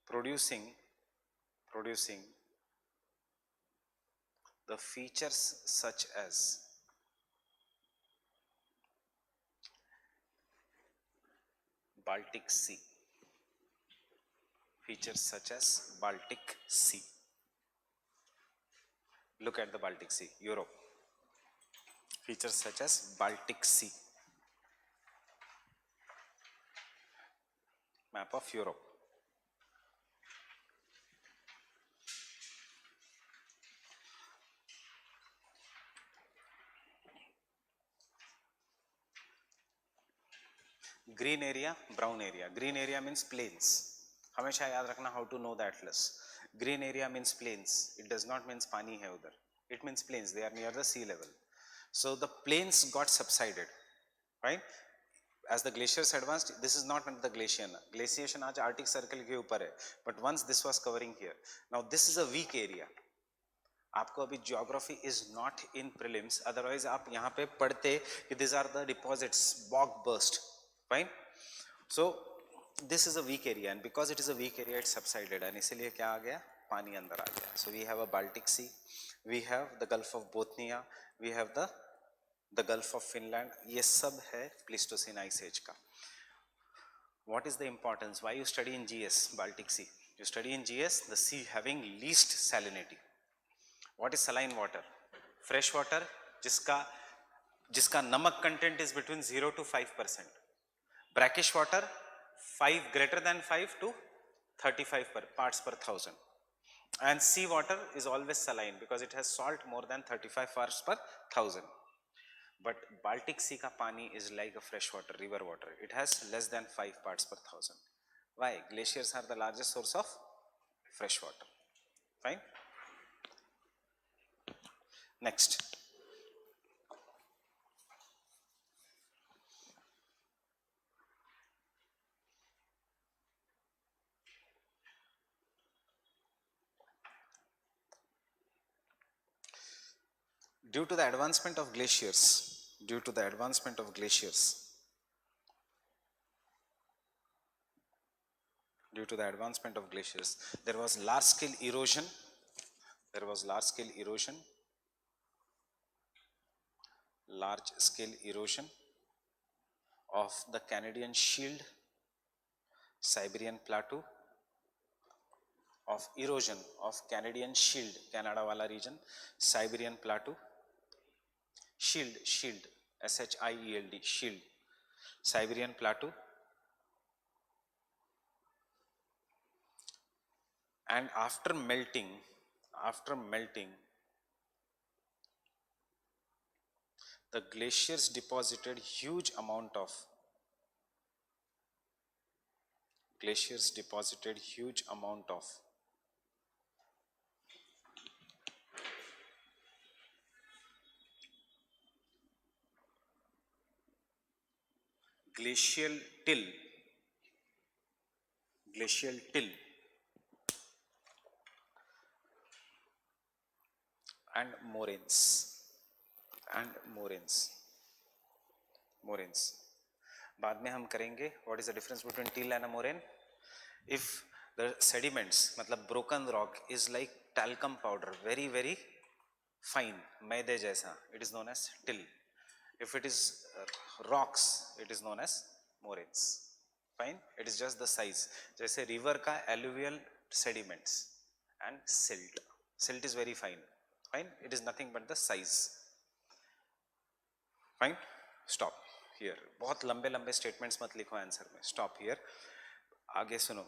producing the features such as Baltic Sea, features such as Baltic Sea. Look at the Baltic Sea, Europe. Features such as Baltic Sea. Map of Europe. Green area, brown area. Green area means plains. हमेशा याद रखना how to know the atlas. Green area means plains. It does not means पानी है उधर. It means plains. They are near the sea level. So the plains got subsided, right? As the glaciers advanced, this is not the glaciation. Glaciation आज Arctic Circle के ऊपर है. But once this was covering here. Now this is a weak area. आपको अभी geography is not in prelims. Otherwise आप यहाँ पे पढ़ते कि these are the deposits, bog burst, fine? So this is a weak area, and because it is a weak area, it subsided, and इसीलिए क्या आ गया? पानी अंदर आ गया. So we have a Baltic Sea, we have the Gulf of Bothnia, we have the Gulf of Finland. ये सब है Pleistocene Ice Age का. What is the importance? Why you study in GS Baltic Sea? You study in GS the sea having least salinity. What is saline water? Fresh water जिसका नमक content is between 0 to 5%. Brackish water 5 greater than 5 to 35 parts per thousand. And sea water is always saline because it has salt more than 35 parts per thousand. But Baltic Sea ka pani is like a fresh water, river water. It has less than 5 parts per thousand. Why? Glaciers are the largest source of fresh water. Fine? Next. Due to the advancement of glaciers, there was large scale erosion. Large scale erosion of the Canadian Shield, Siberian Plateau, of erosion of Canadian Shield, Canada wala region, Siberian Plateau, Shield, SHIELD, Shield, Siberian Plateau, and after melting, the glaciers deposited huge amount of glacial till and moraines. बाद में हम करेंगे what is the difference between till and a moraine. If the sediments मतलब broken rock is like talcum powder, very very fine, मैदे जैसा, it is known as till. If it is rocks, it is known as moraines. Fine, it is just the size. जैसे river का alluvial sediments and silt is very fine. It is nothing but the size. Fine, stop here. बहुत लंबे लंबे statements मत लिखो answer में. Stop here. आगे सुनो.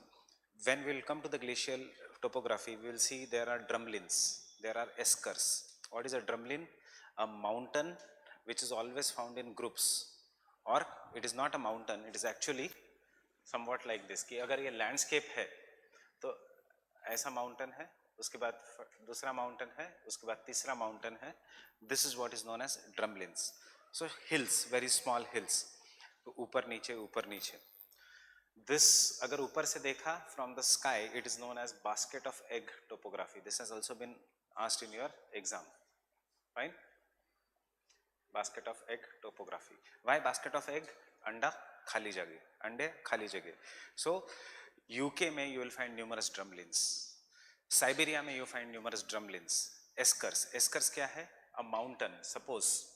When we will come to the glacial topography, we will see there are drumlins, there are eskers. What is a drumlin? A mountain which is always found in groups, or it is not a mountain, it is actually somewhat like this कि अगर ये landscape है तो ऐसा mountain है, उसके बाद दूसरा mountain है, उसके बाद तीसरा mountain है. This is what is known as drumlins. So hills, very small hills, ऊपर नीचे. This अगर ऊपर से देखा from the sky, it is known as basket of egg topography. This has also been asked in your exam. Fine? Basket of egg topography. Why basket of egg? अंडे खाली जगह. So UK में you will find numerous drumlins. Siberia में you find numerous drumlins. Eskers क्या है? A mountain. Suppose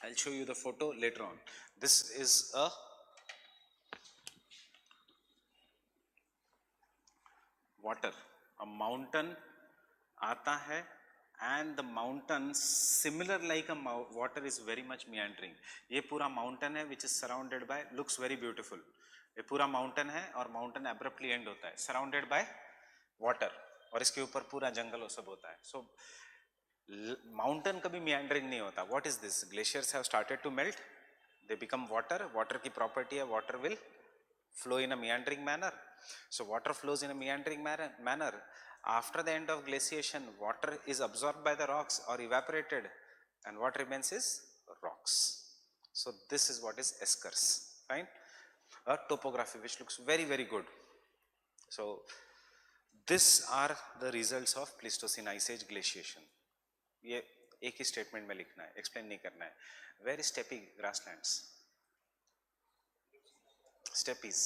I'll show you the photo later on. This is a water. A mountain आता है and the mountain similar like a water is very much meandering. ये पूरा mountain है which is surrounded by, looks very beautiful. ये पूरा mountain है और mountain abruptly end होता है surrounded by water और इसके ऊपर पूरा जंगल वो सब होता है. So mountain कभी meandering नहीं होता. What is this? Glaciers have started to melt. They become water. Water की property है water will flow in a meandering manner. So water flows in a meandering manner. After the end of glaciation, water is absorbed by the rocks or evaporated, and what remains is rocks. So this is what is eskers, fine. A topography which looks very very good. So these are the results of Pleistocene Ice Age glaciation. ये एक ही statement में लिखना है, explain नहीं करना है. Where is steppe grasslands? Steppes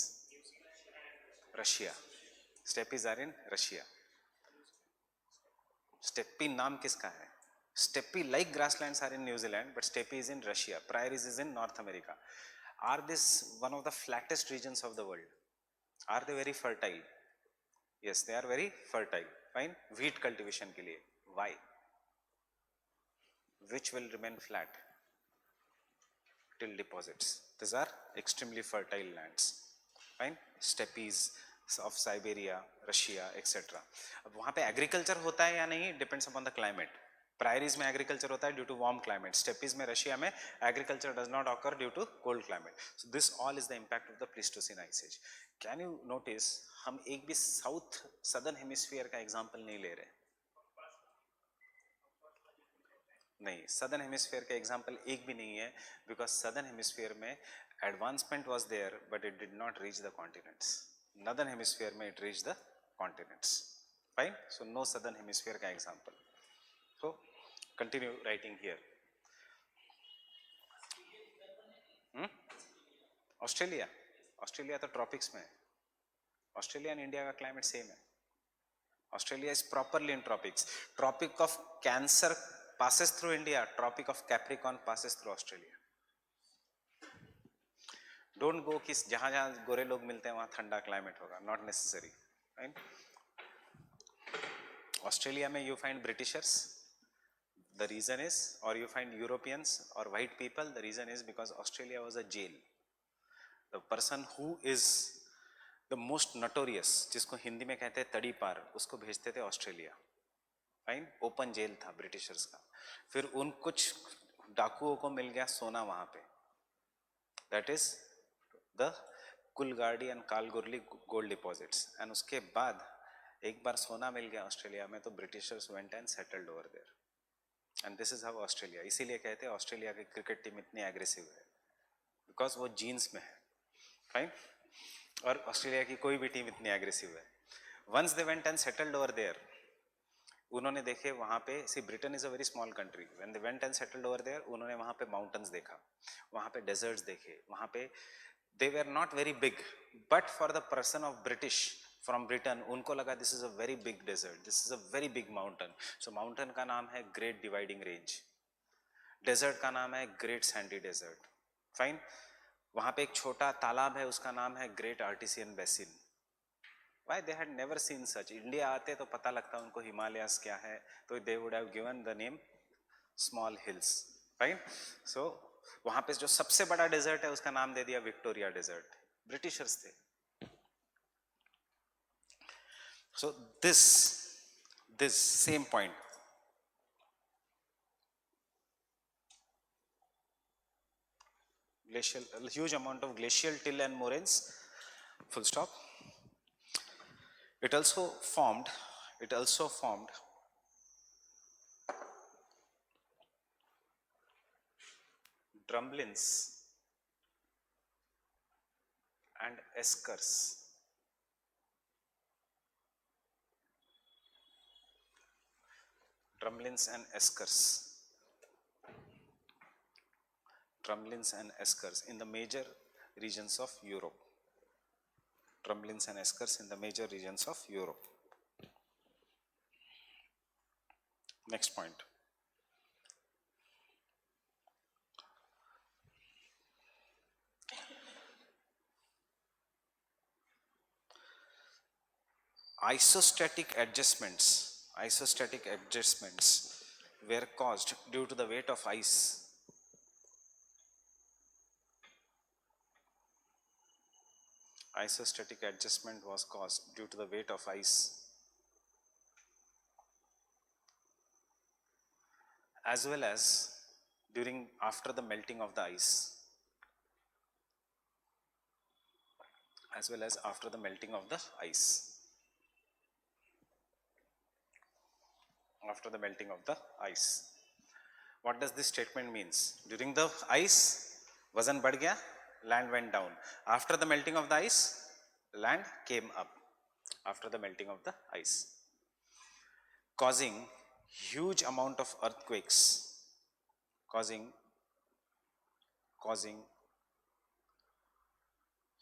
Russia. Steppes are in Russia. Steppe नाम किसका है? Steppe like grasslands are in New Zealand but steppe is in Russia. Prairies is in North America. Are this one of the flattest regions of the world? Are they very fertile? Yes, they are very fertile, fine. Wheat cultivation के लिए. Why? Which will remain flat? Till deposits. These are extremely fertile lands, fine. Steppes of Siberia, Russia, etc. अब वहाँ पे agriculture होता है या नहीं depends upon the climate. Prairies में agriculture होता है due to warm climate. Steppes में Russia में agriculture does not occur due to cold climate. So this all is the impact of the Pleistocene Ice Age. Can you notice हम एक भी southern hemisphere का example नहीं ले रहे. नहीं, सदर्न हेमिस्फीयर का एग्जांपल एक भी नहीं है बिकॉज सदर्न हेमिस्फीयर में advancement was there but it did not reach the continents. Northern hemisphere में it reach the continents, fine. So no southern hemisphere का example. So continue writing here. Australia. Australia तो tropics में है. Australia and India का climate same है. Australia is properly in tropics. Tropic of Cancer passes through India. Tropic of Capricorn passes through Australia. Don't go कि जहाँ जहाँ गोरे लोग मिलते हैं वहाँ ठंडा क्लाइमेट होगा. Not necessary. Right? ऑस्ट्रेलिया में you find Britishers. The reason is, or you find Europeans or white people. The reason is because Australia was a jail. The person who is the most notorious, जिसको हिंदी में कहते हैं तड़ी पार, उसको भेजते थे Australia. Fine. Open jail था Britishers का. फिर उन कुछ डाकुओं को मिल गया सोना वहां पे. That is the Coolgardie and Kalgoorlie gold deposits. And उसके बाद एक बार सोना मिल गया ऑस्ट्रेलिया में तो Britishers went and settled over there. And this is how Australia. इसीलिए कहते हैं ऑस्ट्रेलिया की क्रिकेट टीम इतनी एग्रेसिव है बिकॉज वो जीन्स में है. फाइन. और ऑस्ट्रेलिया की कोई भी टीम इतनी एग्रेसिव है. Once they went and settled over there, उन्होंने देखे वहाँ पे, see Britain is a very small country. When they went and settled over there, उन्होंने वहाँ पे माउंटेन्स देखा, वहाँ पे डेजर्ट्स देखे, वहाँ पे they were not very big but for the person of British from Britain उनको लगा this is a very big desert, this is a very big mountain. So mountain का नाम है ग्रेट डिवाइडिंग रेंज. डेजर्ट का नाम है great Sandy desert. Fine. वहाँ पे एक छोटा तालाब है, उसका नाम है great artisan basin. Why they had never seen such. India आते तो पता लगता उनको हिमालयास क्या है, तो they would have given the name small hills, right? So वहाँ पे जो सबसे बड़ा डेजर्ट है उसका नाम दे दिया विक्टोरिया डेजर्ट. ब्रिटिशर्स थे. So this same point. Glacial, a huge amount of glacial till and moraines. Full stop. It also formed drumlins and eskers. Drumlins and eskers. Drumlins and eskers in the major regions of Europe. Drumlins and eskers in the major regions of Europe. Next point. Isostatic adjustments were caused due to the weight of ice. Isostatic adjustment was caused due to the weight of ice, as well as after the melting of the ice, as well as after the melting of the ice. After the melting of the ice. What does this statement means? During the ice, वजन बढ़ गया, land went down. After the melting of the ice, land came up. After the melting of the ice, causing huge amount of earthquakes, causing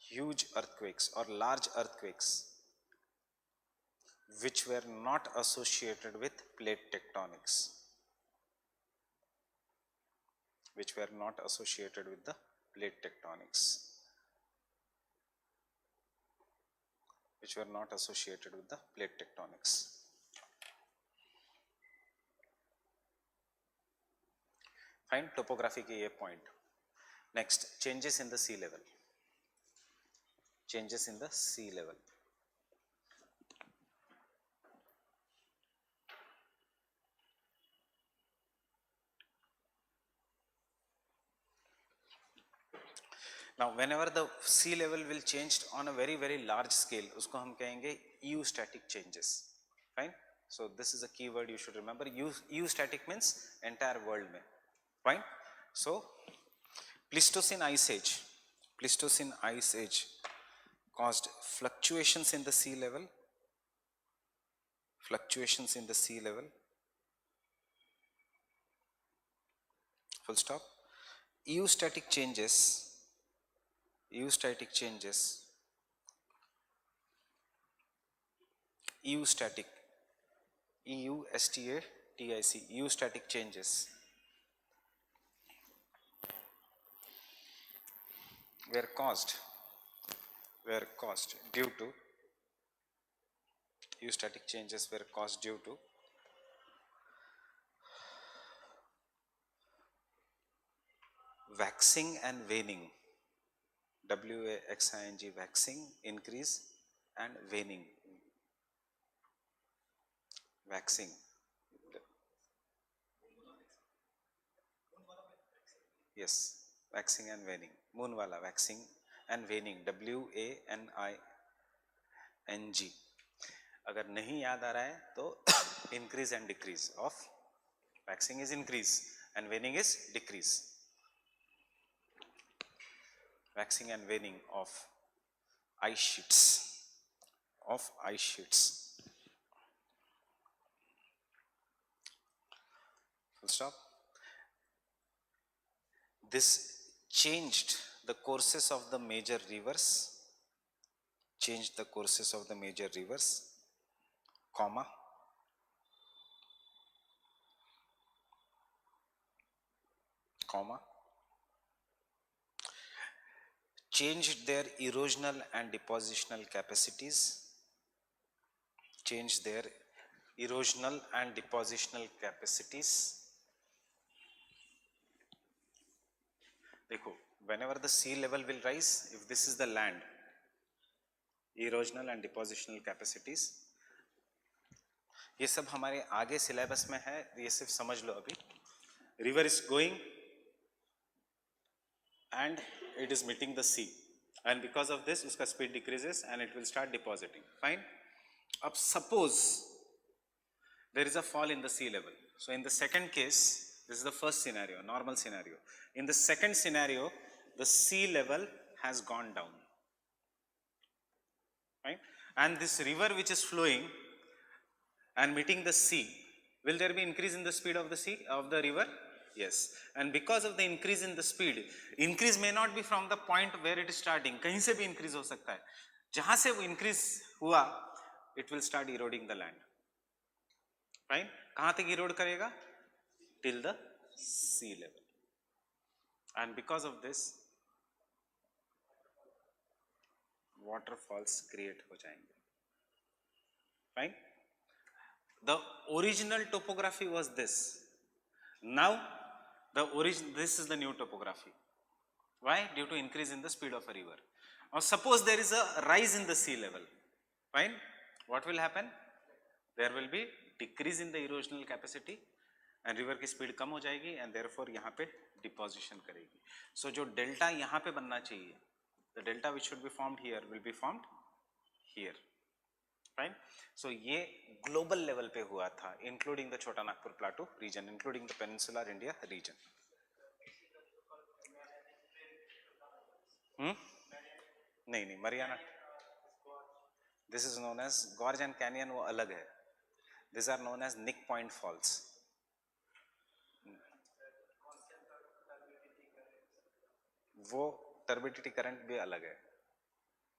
huge earthquakes or large earthquakes which were not associated with plate tectonics, which were not associated with the plate tectonics, which were not associated with the plate tectonics. Fine, topography के ये point. Next, changes in the sea level. Changes in the sea level. Now, whenever the sea level will change on a very, very large scale, उसको हम कहेंगे eustatic changes. Fine. So this is a key word you should remember. Eustatic means entire world में. Fine. So Pleistocene Ice Age. Pleistocene Ice Age caused fluctuations in the sea level. Fluctuations in the sea level. Full stop. Eustatic changes. Eustatic changes. Eustatic. E-U-S-T-A-T-I-C. Eustatic changes were caused due to eustatic changes were caused due to waxing and waning. W-A-X-I-N-G, waxing, increase, and waning. Waxing. Yes, waxing and waning. Moon wala waxing and waning. W-A-N-I-N-G. अगर नहीं याद आ रहा है तो increase and decrease of waxing is increase and waning is decrease. Waxing and waning of ice sheets. Full stop. This changed the courses of the major rivers. Comma. Changed their erosional and depositional capacities. देखो, whenever the sea level will rise, if this is the land, erosional and depositional capacities, ये सब हमारे आगे syllabus में है, ये सिर्फ समझ लो अभी. River is going and it is meeting the sea, and because of this उसका speed decreases and it will start depositing. Fine. अब suppose there is a fall in the sea level. So in the second case, this is the first scenario, normal scenario. In the second scenario, the sea level has gone down. Right? And this river which is flowing and meeting the sea, will there be increase in the speed of the river? Yes. And because of the increase in the speed, increase may not be from the point where it is starting. कहीं से भी increase हो सकता है. जहाँ से वो increase हुआ, it will start eroding the land. Fine. कहाँ तक erode करेगा? Till the sea level. And because of this, waterfalls create हो जाएंगे. Fine. The original topography was this. Now the origin, this is the new topography. Why? Due to increase in the speed of a river. Or suppose there is a rise in the sea level, fine, what will happen? There will be decrease in the erosional capacity and river की speed कम हो जाएगी and therefore यहाँ पे deposition करेगी. So जो delta यहाँ पे बनना चाहिए, the delta which should be formed here will be formed here, fine. So ये global level पे हुआ था, including the Chota Nagpur Plateau region, including the peninsular India region. नहीं, Mariana, this is known as gorge and canyon, वो अलग है. This are known as nick point falls. वो turbidity current भी अलग है,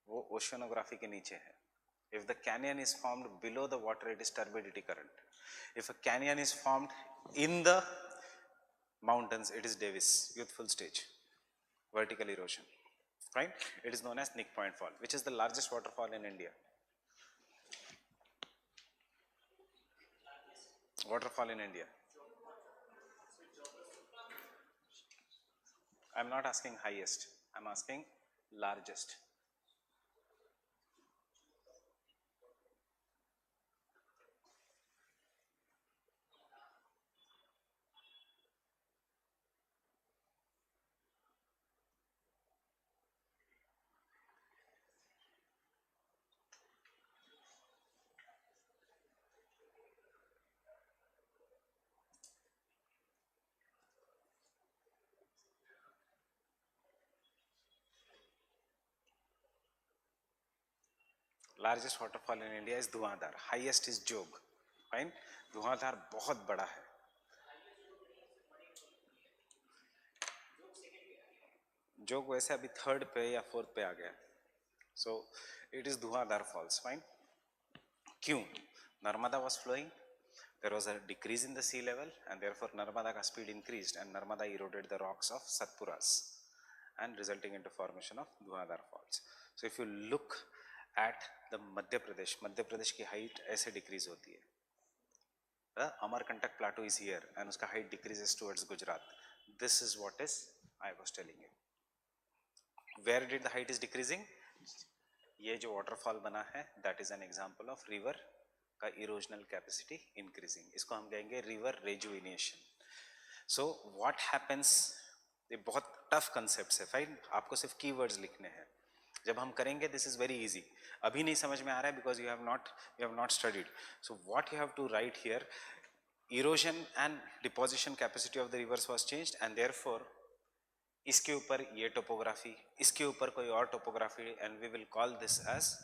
वो ओशियोनोग्राफी के नीचे है. If the canyon is formed below the water, it is turbidity current. If a canyon is formed in the mountains, it is Davis, youthful stage, vertical erosion. Right? It is known as Nick Point Fall, which is the largest waterfall in India. Waterfall in India. I am not asking highest, I am asking largest. Largest waterfall in India is Dhuandhar. Highest is Jog. Fine. धुआंधार बहुत बड़ा है. जोग वैसे अभी third पे या fourth पे आ गया. So it is Dhuandhar falls. Fine. क्यों? Narmada was flowing. There was a decrease in the sea level and therefore Narmada का speed increased and Narmada eroded the rocks of Satpuras and resulting into formation of Dhuandhar falls. So if you look at the Madhya Pradesh की height ऐसे decrease होती है. The Amarkantak plateau is here and उसका height decreases towards Gujarat. This is what is I was telling you. Where did the height is decreasing? ये जो waterfall बना है, that is an example of river का erosional capacity increasing. इसको हम कहेंगे river rejuvenation. So what happens? ये बहुत tough concepts है, fine. आपको सिर्फ keywords लिखने हैं. जब हम करेंगे this is very easy. अभी नहीं समझ में आ रहा है because you have not studied. So what you have to write here, erosion and deposition capacity of the rivers was changed and therefore इसके ऊपर ये टोपोग्राफी, इसके ऊपर कोई और topography and we will call this as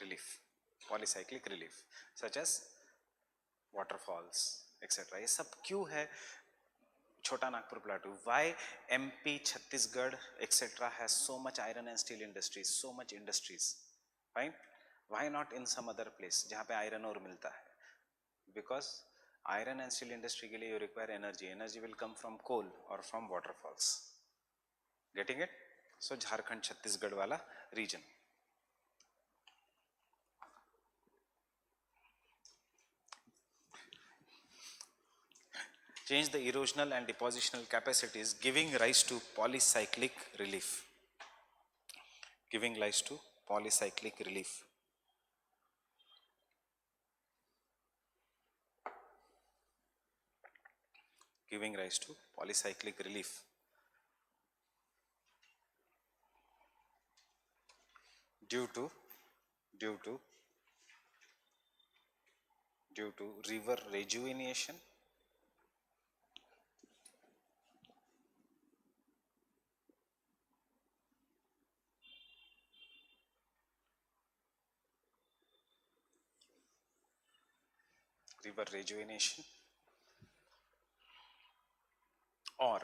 relief, polycyclic relief, such as waterfalls etc. ये सब क्यों है? Chota Nagpur Plateau. Why MP, Chhattisgarh, etc. has so much iron and steel industries, so much industries, fine? Why not in some other place जहाँ पे iron ore मिलता है? Because iron and steel industry के लिए you require energy. Energy will come from coal or from waterfalls. Getting it? So Jharkhand, Chhattisgarh वाला region. Change the erosional and depositional capacities, giving rise to polycyclic relief. Giving rise to polycyclic relief. Giving rise to polycyclic relief. Due to river rejuvenation, or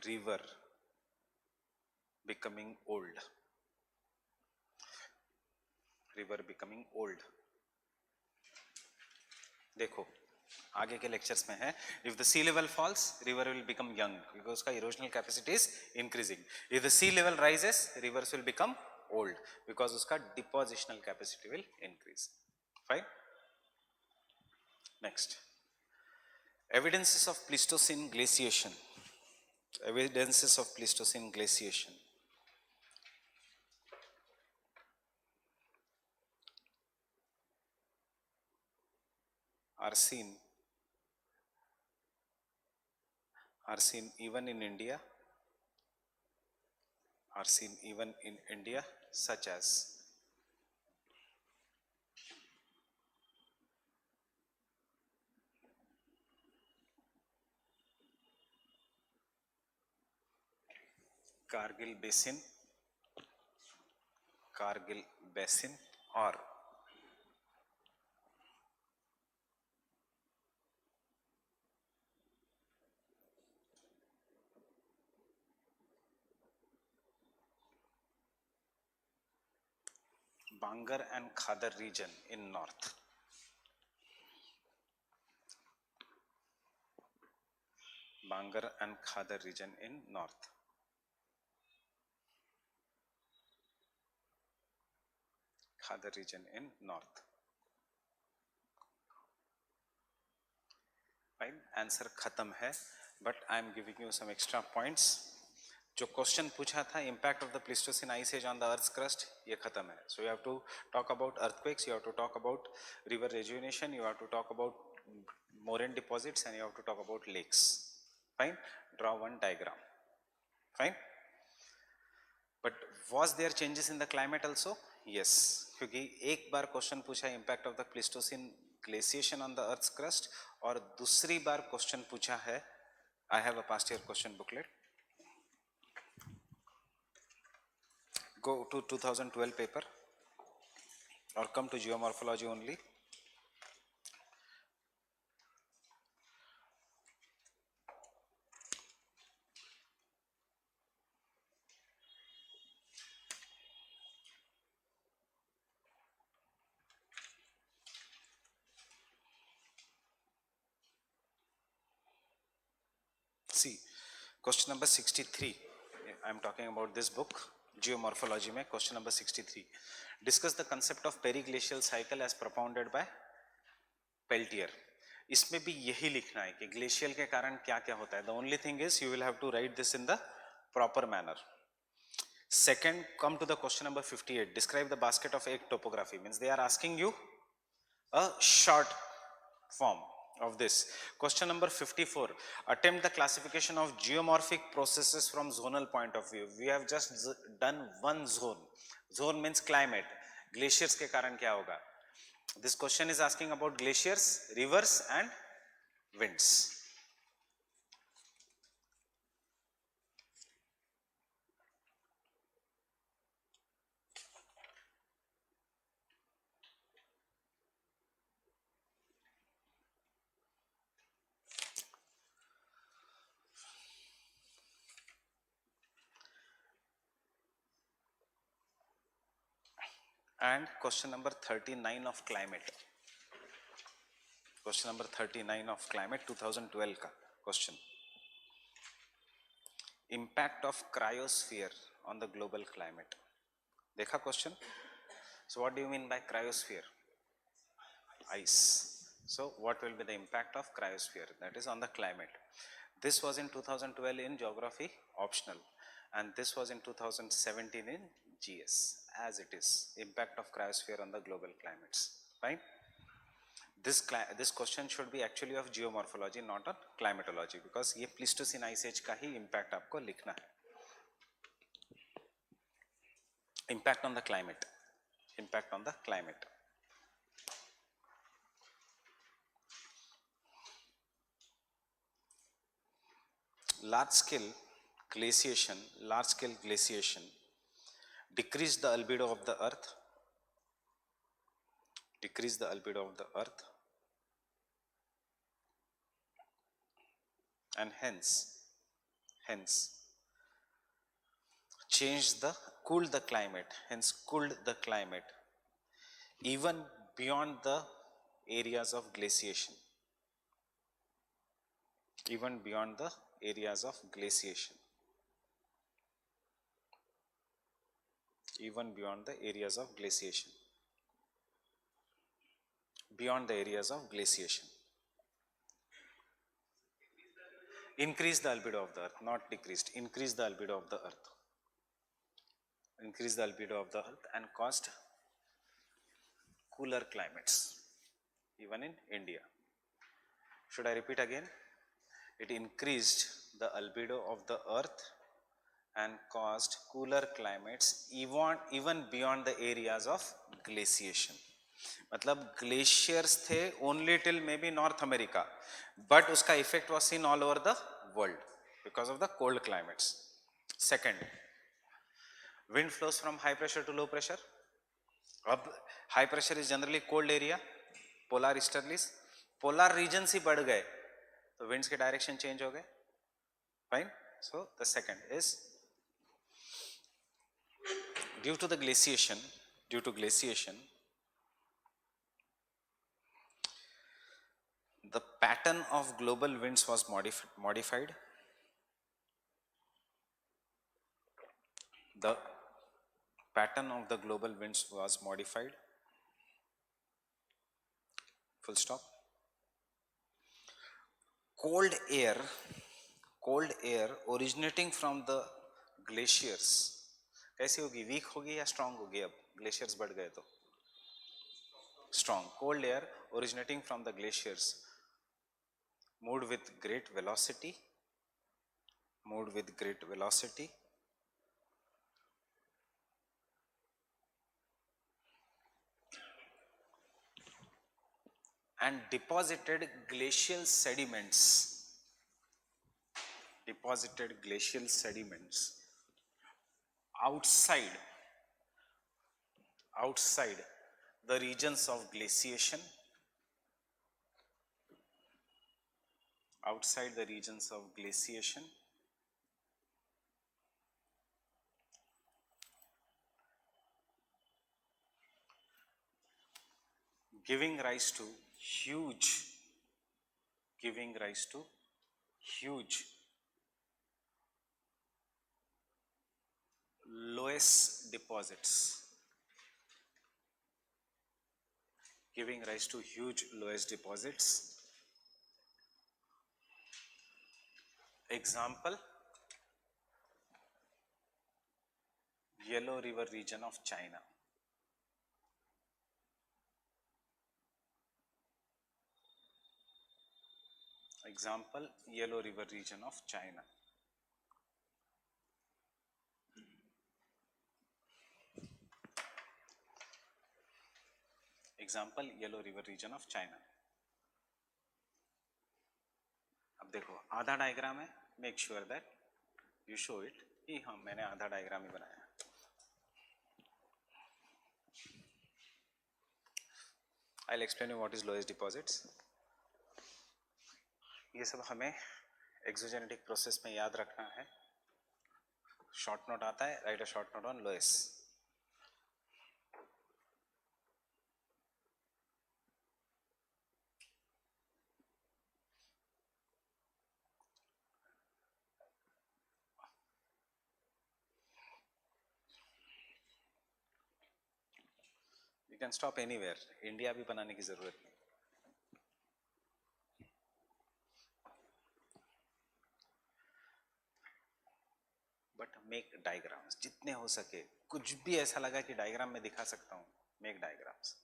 river becoming old. River becoming old. देखो आगे के lectures में है, if the sea level falls, river will become young because उसका erosional capacity is increasing. If the sea level rises, rivers will become old because उसका depositional capacity will increase. Fine. Next, evidences of Pleistocene glaciation. Evidences of Pleistocene glaciation. Are seen even in India, such as Kargil Basin, or Bangar and Khadar region in north. Bangar and Khadar region in north. Khadar region in north. Fine, answer खत्म है, but I am giving you some extra points. जो question पूछा था impact of the Pleistocene ice age on the earth's crust, ये खत्म है. So you have to talk about earthquakes, you have to talk about river rejuvenation, you have to talk about moraine deposits, and you have to talk about lakes. Fine, draw one diagram. Fine. But was there changes in the climate also? Yes, क्योंकि एक बार question पूछा impact of the Pleistocene glaciation on the earth's crust, और दूसरी बार question पूछा है, I have a past year question booklet. Go to 2012 paper or come to geomorphology only. See, question number 63. I am talking about this book, Geomorphology में question number 63. Discuss the concept of periglacial cycle as propounded by Peltier. इसमें भी यही लिखना है कि glacial के कारण क्या क्या होता है. The only thing is you will have to write this in the proper manner. Second, come to the question number 58. Describe the basket of egg topography. Means they are asking you a short form of this. Question number 54. Attempt the classification of geomorphic processes from zonal point of view. We have just done one zone. Zone means climate. Glaciers के कारण क्या होगा? This question is asking about glaciers, rivers and winds. And question number 39 of climate. Question number 39 of climate 2012 का question. Impact of cryosphere on the global climate. देखा question? So what do you mean by cryosphere? Ice. So what will be the impact of cryosphere? That is on the climate. This was in 2012 in geography optional, and this was in 2017 in GS. As it is, impact of cryosphere on the global climates. Fine. This question should be actually of geomorphology, not on climatology, because ये Pleistocene ice age का ही impact आपको लिखना है. Impact on the climate. Impact on the climate. Large scale glaciation decrease the albedo of the earth, and hence cooled the climate even beyond the areas of glaciation. even beyond the areas of glaciation. Beyond the areas of glaciation. Increase the albedo of the earth, not decreased. Increase the albedo of the earth. Increase the albedo of the earth and caused cooler climates, even in India. Should I repeat again? It increased the albedo of the earth and caused cooler climates even beyond the areas of glaciation. मतलब glaciers थे only till maybe North America, but उसका effect was seen all over the world because of the cold climates. Second, wind flows from high pressure to low pressure. अब high pressure is generally cold area, polar easterlies, polar region ही बढ़ गए तो winds के direction change हो गए. फाइन. So the second is due to glaciation, the pattern of global winds was modified. The pattern of the global winds was modified. Full stop. Cold air originating from the glaciers कैसी होगी? Week होगी या strong होगी? अब glaciers बढ़ गए तो strong. Cold air originating from the glaciers moved with great velocity and deposited glacial sediments outside the regions of glaciation, giving rise to huge loess deposits. Example, Yellow River region of China. Example, Yellow River region of China. Example, Yellow River region of China. अब देखो आधा diagram है, make sure that you show it कि हाँ मैंने आधा diagram ही बनाया. I'll explain you what is lowest deposits. ये सब हमें एक्सोजेनेटिक प्रोसेस में याद रखना है. शॉर्ट नोट आता है, write a short note on loess. You can stop anywhere, India भी बनाने की जरूरत नहीं. बट मेक डायग्राम्स जितने हो सके. कुछ भी ऐसा लगा कि डायग्राम में दिखा सकता हूं, make diagrams.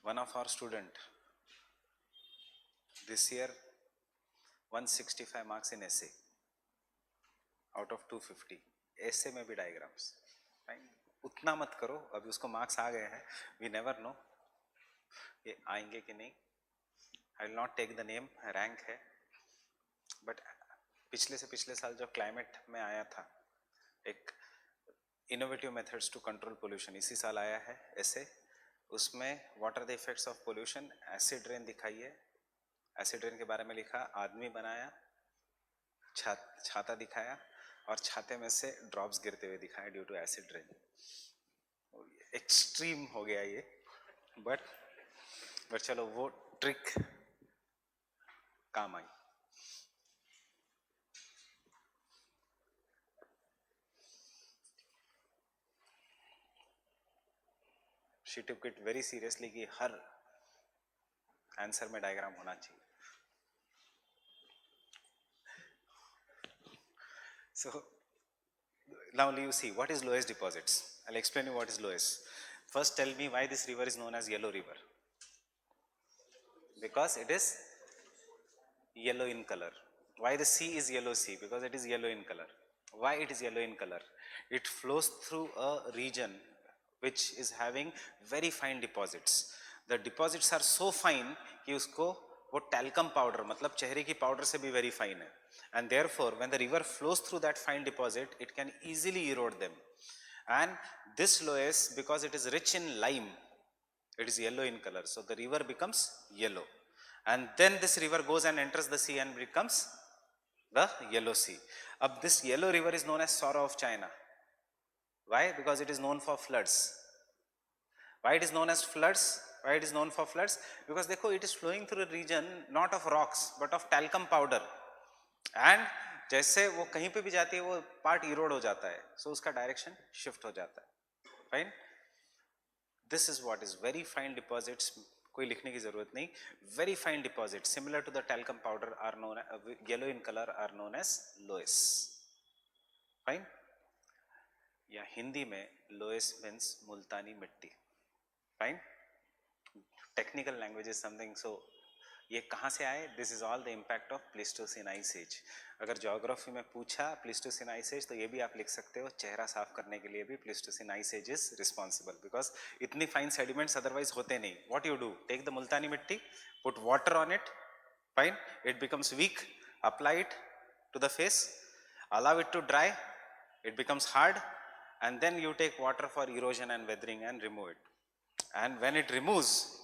One of our student this year 165 marks in essay out of 250. essay में भी डायग्राम्स. उतना मत करो, अभी उसको मार्क्स आ गए हैं. वी नेवर नो ये आएंगे कि नहीं. I will not take the name, rank है. बट पिछले से पिछले साल जो क्लाइमेट में आया था एक innovative methods to control pollution, इसी साल आया है ऐसे. उसमें what are the effects of pollution, acid rain दिखाई है. एसिड रेन के बारे में लिखा, आदमी बनाया, छाता दिखाया और छाते में से ड्रॉप्स गिरते हुए दिखाया due to acid rain. Extreme हो गया ये, बट चलो वो ट्रिक काम आई. She took it very seriously कि हर आंसर में डायग्राम होना चाहिए. So now you see what is Loess deposits. I'll explain you what is Loess. First tell me why this river is known as Yellow River. Because it is yellow in color. Why the sea is yellow sea? Because it is yellow in color. Why it is yellow in color? It flows through a region which is having very fine deposits. The deposits are so fine कि उसको वो talcum powder मतलब चेहरे की powder से भी very fine है. And therefore when the river flows through that fine deposit, it can easily erode them. And this Loess, because it is rich in lime, it is yellow in color. So the river becomes yellow. And then this river goes and enters the sea and becomes the Yellow Sea. This yellow river is known as Sorrow of China. Why? Because it is known for floods. Why it is known as floods? Why it is known for floods? Because देखो, it is flowing through a region not of rocks but of talcum powder. And जैसे वो कहीं पे भी जाती है वो part Erode हो जाता है, so उसका डायरेक्शन शिफ्ट हो जाता है. Fine. This is what is very fine deposits. कोई लिखने की जरूरत नहीं. Very fine deposits similar to the talcum powder are known yellow in color are known as Loess. Fine. या हिंदी में Loess means मुल्तानी मिट्टी. Fine. Technical language is something. So ये कहाँ से आए? This is all the impact of Pleistocene Ice Age. अगर geography में पूछा Pleistocene Ice Age तो ये भी आप लिख सकते हो, चेहरा साफ करने के लिए भी Pleistocene Ice Age is responsible, because इतनी fine sediments otherwise होते नहीं. What you do? Take the मुल्तानी मिट्टी, put water on it, fine, it becomes weak, apply it to the face, allow it to dry, it becomes hard, and then you take water for erosion and weathering and remove it. And when it removes,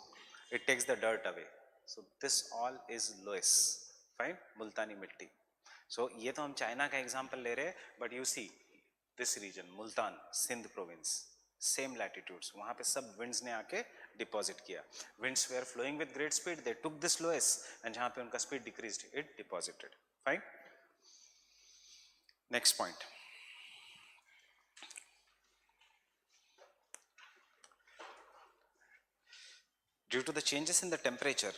it takes the dirt away. So this all is Loess. Fine. Multani mitti. So ये तो हम China का example ले रहे हैं, but you see this region Multan, Sindh province, same latitudes, वहाँ पे सब winds ने आके deposit किया. Winds were flowing with great speed, they took this Loess, and जहाँ पे उनका speed decreased, it deposited. Fine. Next point. Due to the changes in the temperature,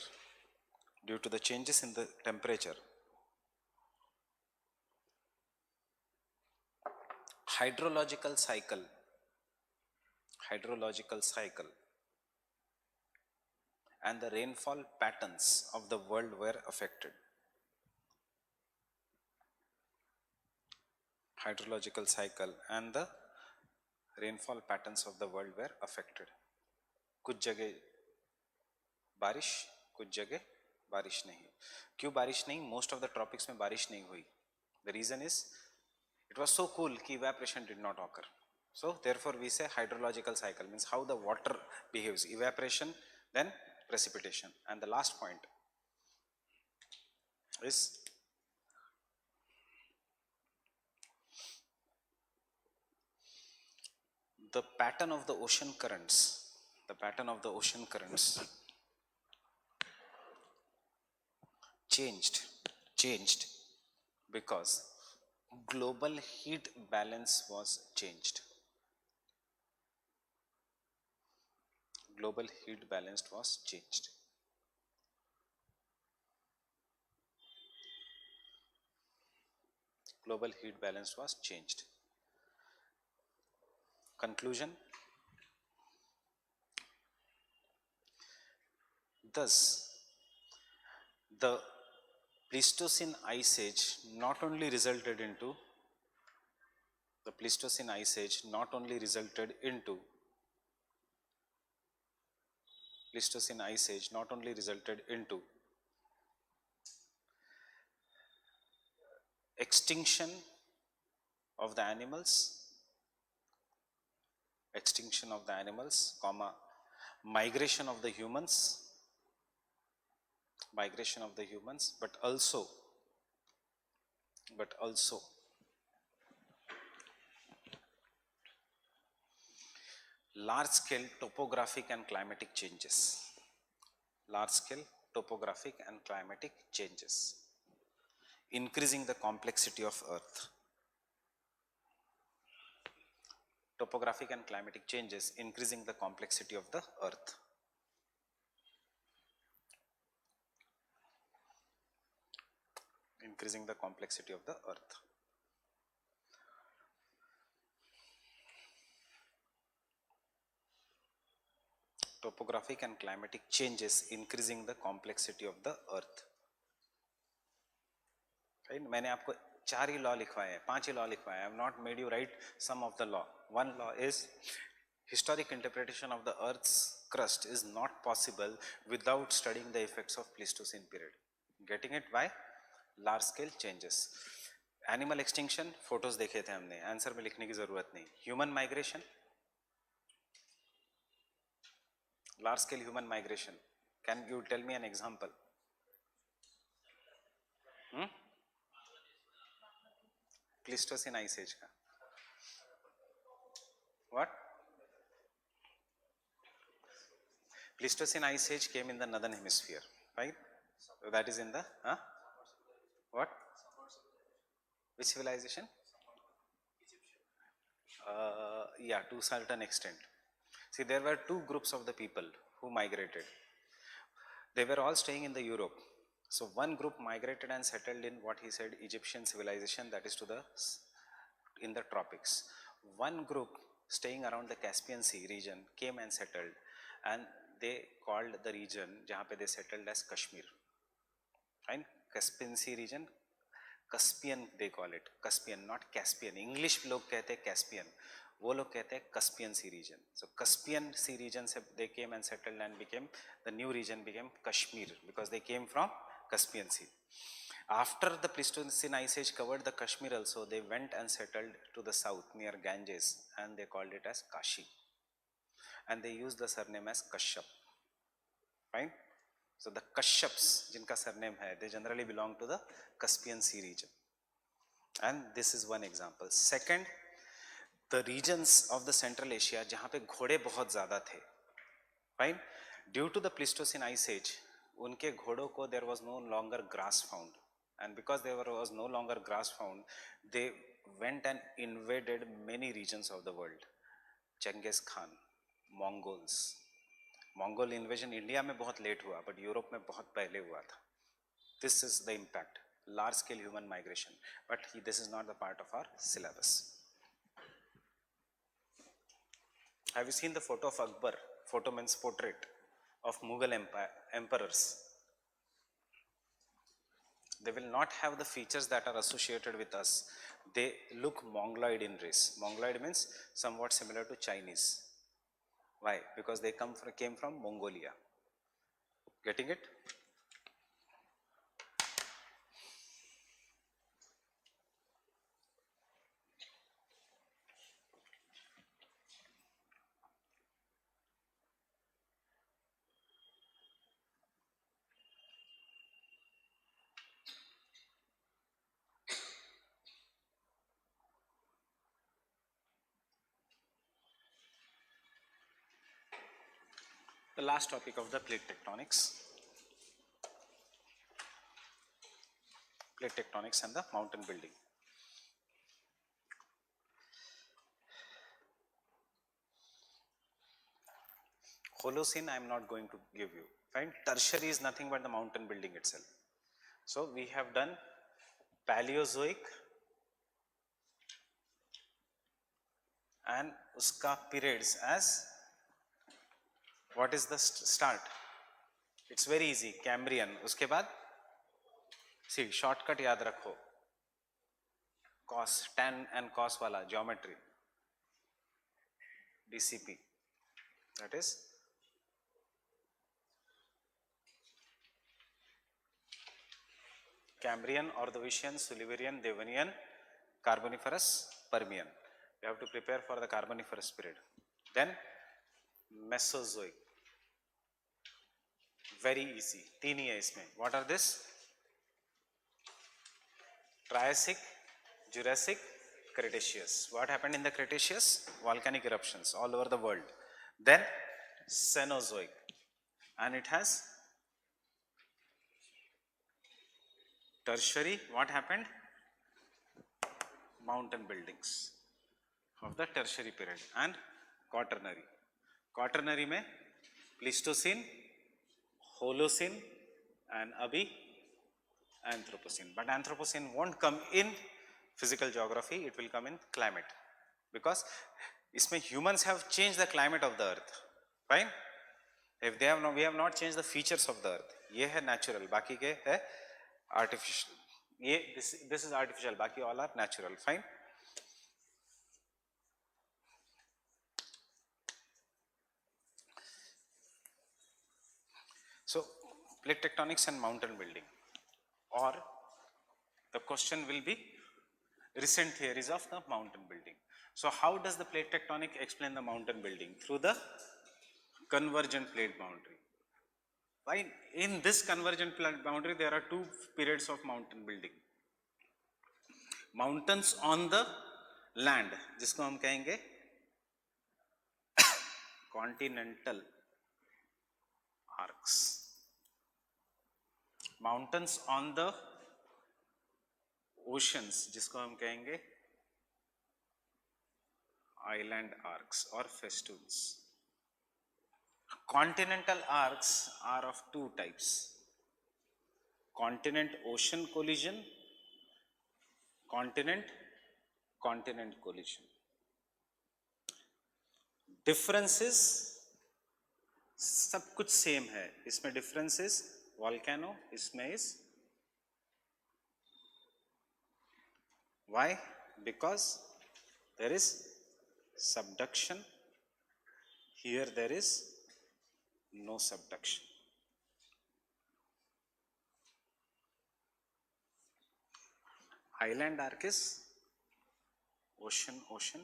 hydrological cycle and the rainfall patterns of the world were affected. Hydrological cycle and the rainfall patterns of the world were affected. कुछ जगह बारिश, कुछ जगह बारिश नहीं. क्यों बारिश नहीं? मोस्ट ऑफ द ट्रॉपिक्स में बारिश नहीं हुई. The reason is it was so cool कि evaporation did not occur. So therefore we say hydrological cycle means how the water behaves, evaporation then precipitation. And the last point is the pattern of the ocean currents. The pattern of the ocean currents changed because global heat balance was changed. Global heat balance was changed. Global heat balance was changed. Conclusion. Thus, the Pleistocene Ice Age not only resulted into extinction of the animals, comma, migration of the humans, but also large scale topographic and climatic changes. Large scale topographic and climatic changes, increasing the complexity of Earth. Topographic and climatic changes, increasing the complexity of the Earth. Increasing the complexity of the Earth. Topographic and climatic changes, increasing the complexity of the Earth. Right? मैंने आपको 4 ही law लिखवाए हैं, 5 ही law लिखवाए हैं. I have not made you write some of the law. One law is historic interpretation of the Earth's crust is not possible without studying the effects of Pleistocene period. Getting it? Why? Large scale changes. Animal extinction photos देखे थे हमने, answer में लिखने की जरूरत नहीं. Human migration, large scale human migration, can you tell me an example? Pleistocene ice age का what? Pleistocene ice age came in the northern hemisphere, right? So that is in the what? Which civilization? Yeah, to a certain extent. See, there were two groups of the people who migrated. They were all staying in the Europe. So one group migrated and settled in what he said Egyptian civilization, that is to the in the tropics. One group staying around the Caspian Sea region came and settled, and they called the region jahan pe they settled as Kashmir. Right? Caspian Sea region, Caspian they call it, Caspian, not Caspian. English log kehte hain Caspian, wo log kehte hain Caspian Sea region. So Caspian Sea region se they came and settled and became, the new region became Kashmir because they came from Caspian Sea. After the Pleistocene ice age covered the Kashmir also, they went and settled to the south near Ganges and they called it as Kashi, and they used the surname as Kashyap. Fine. So the Kashyaps jinka surname hai, they generally belong to the Caspian Sea region, and this is one example. Second, the regions of the Central Asia jahan pe घोड़े बहुत ज़्यादा थे, fine, due to the Pleistocene ice age, उनके घोड़ों को there was no longer grass found, and because there was no longer grass found, they went and invaded many regions of the world. Genghis Khan, Mongols. Mongol invasion India में बहुत late हुआ, but Europe में बहुत पहले हुआ था. This is the impact, large scale human migration, but this is not the part of our syllabus. Have you seen the photo of Akbar? Photo means portrait of Mughal emperors. They will not have the features that are associated with us. They look Mongoloid in race. Mongoloid means somewhat similar to Chinese. Why? Because they came from Mongolia. Getting it? The last topic of the plate tectonics. Plate tectonics and the mountain building. Holocene I am not going to give you. Fine. Tertiary is nothing but the mountain building itself. So we have done Paleozoic and uska periods as, what is the start? It's very easy, Cambrian. Uske baad, see, shortcut yaad rakho, cos, tan and cos wala geometry, DCP, that is Cambrian, Ordovician, Silurian, Devonian, Carboniferous, Permian. You have to prepare for the Carboniferous period. Then Mesozoic, very easy, तीन ही है इसमें. What are this? Triassic, Jurassic, Cretaceous. What happened in the Cretaceous? Volcanic eruptions all over the world. Then Cenozoic, and it has tertiary, what happened? Mountain buildings of the tertiary period. And quaternary. Quaternary में Pleistocene, Holocene and abhi Anthropocene. But Anthropocene won't come in physical geography, it will come in climate, because इसमें humans have changed the climate of the earth. Fine? If they have not, we have not changed the features of the earth. ये है natural, बाकी के है artificial. ये this is artificial, बाकी all are natural. Fine? So plate tectonics and mountain building, or the question will be recent theories of the mountain building. So how does the plate tectonic explain the mountain building? Through the convergent plate boundary. Why? In this convergent plate boundary, there are two periods of mountain building. Mountains on the land, जिसको हम कहेंगे continental arcs. Mountains on the oceans, जिसको हम कहेंगे island arcs or festoons. Continental arcs are of two types: continent-ocean collision, continent-continent collision. Differences सब कुछ same है, इसमें differences volcano, इसमें is why? Because there is subduction, here there is no subduction. Island arc is ocean-ocean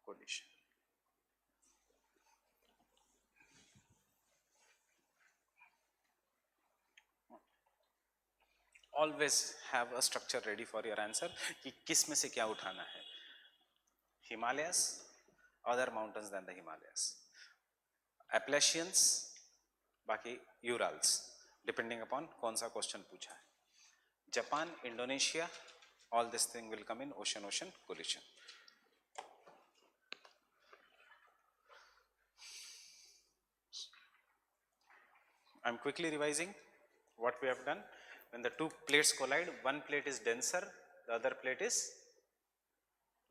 collision. Always have a structure ready for your answer कि किस में से क्या उठाना है. Himalayas, other mountains than the Himalayas, Appalachians, बाकी Urals, depending upon कौन सा question पूछा है. Japan, Indonesia, all this thing will come in ocean-ocean collision. I'm quickly revising what we have done. When the two plates collide, one plate is denser, the other plate is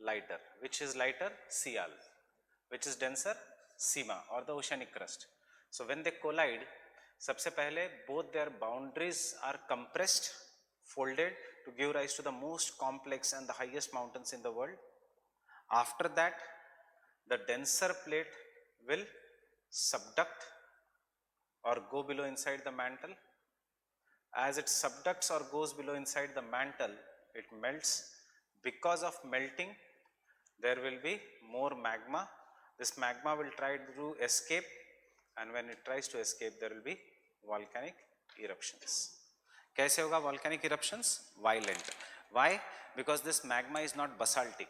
lighter. Which is lighter? Sial. Which is denser? Sima, or the oceanic crust. So when they collide, सबसे पहले both their boundaries are compressed, folded to give rise to the most complex and the highest mountains in the world. After that, the denser plate will subduct or go below inside the mantle. As it subducts or goes below inside the mantle, it melts. Because of melting, there will be more magma. This magma will try to escape, and when it tries to escape, there will be volcanic eruptions. कैसे होगा volcanic eruptions? Violent. Why? Because this magma is not basaltic.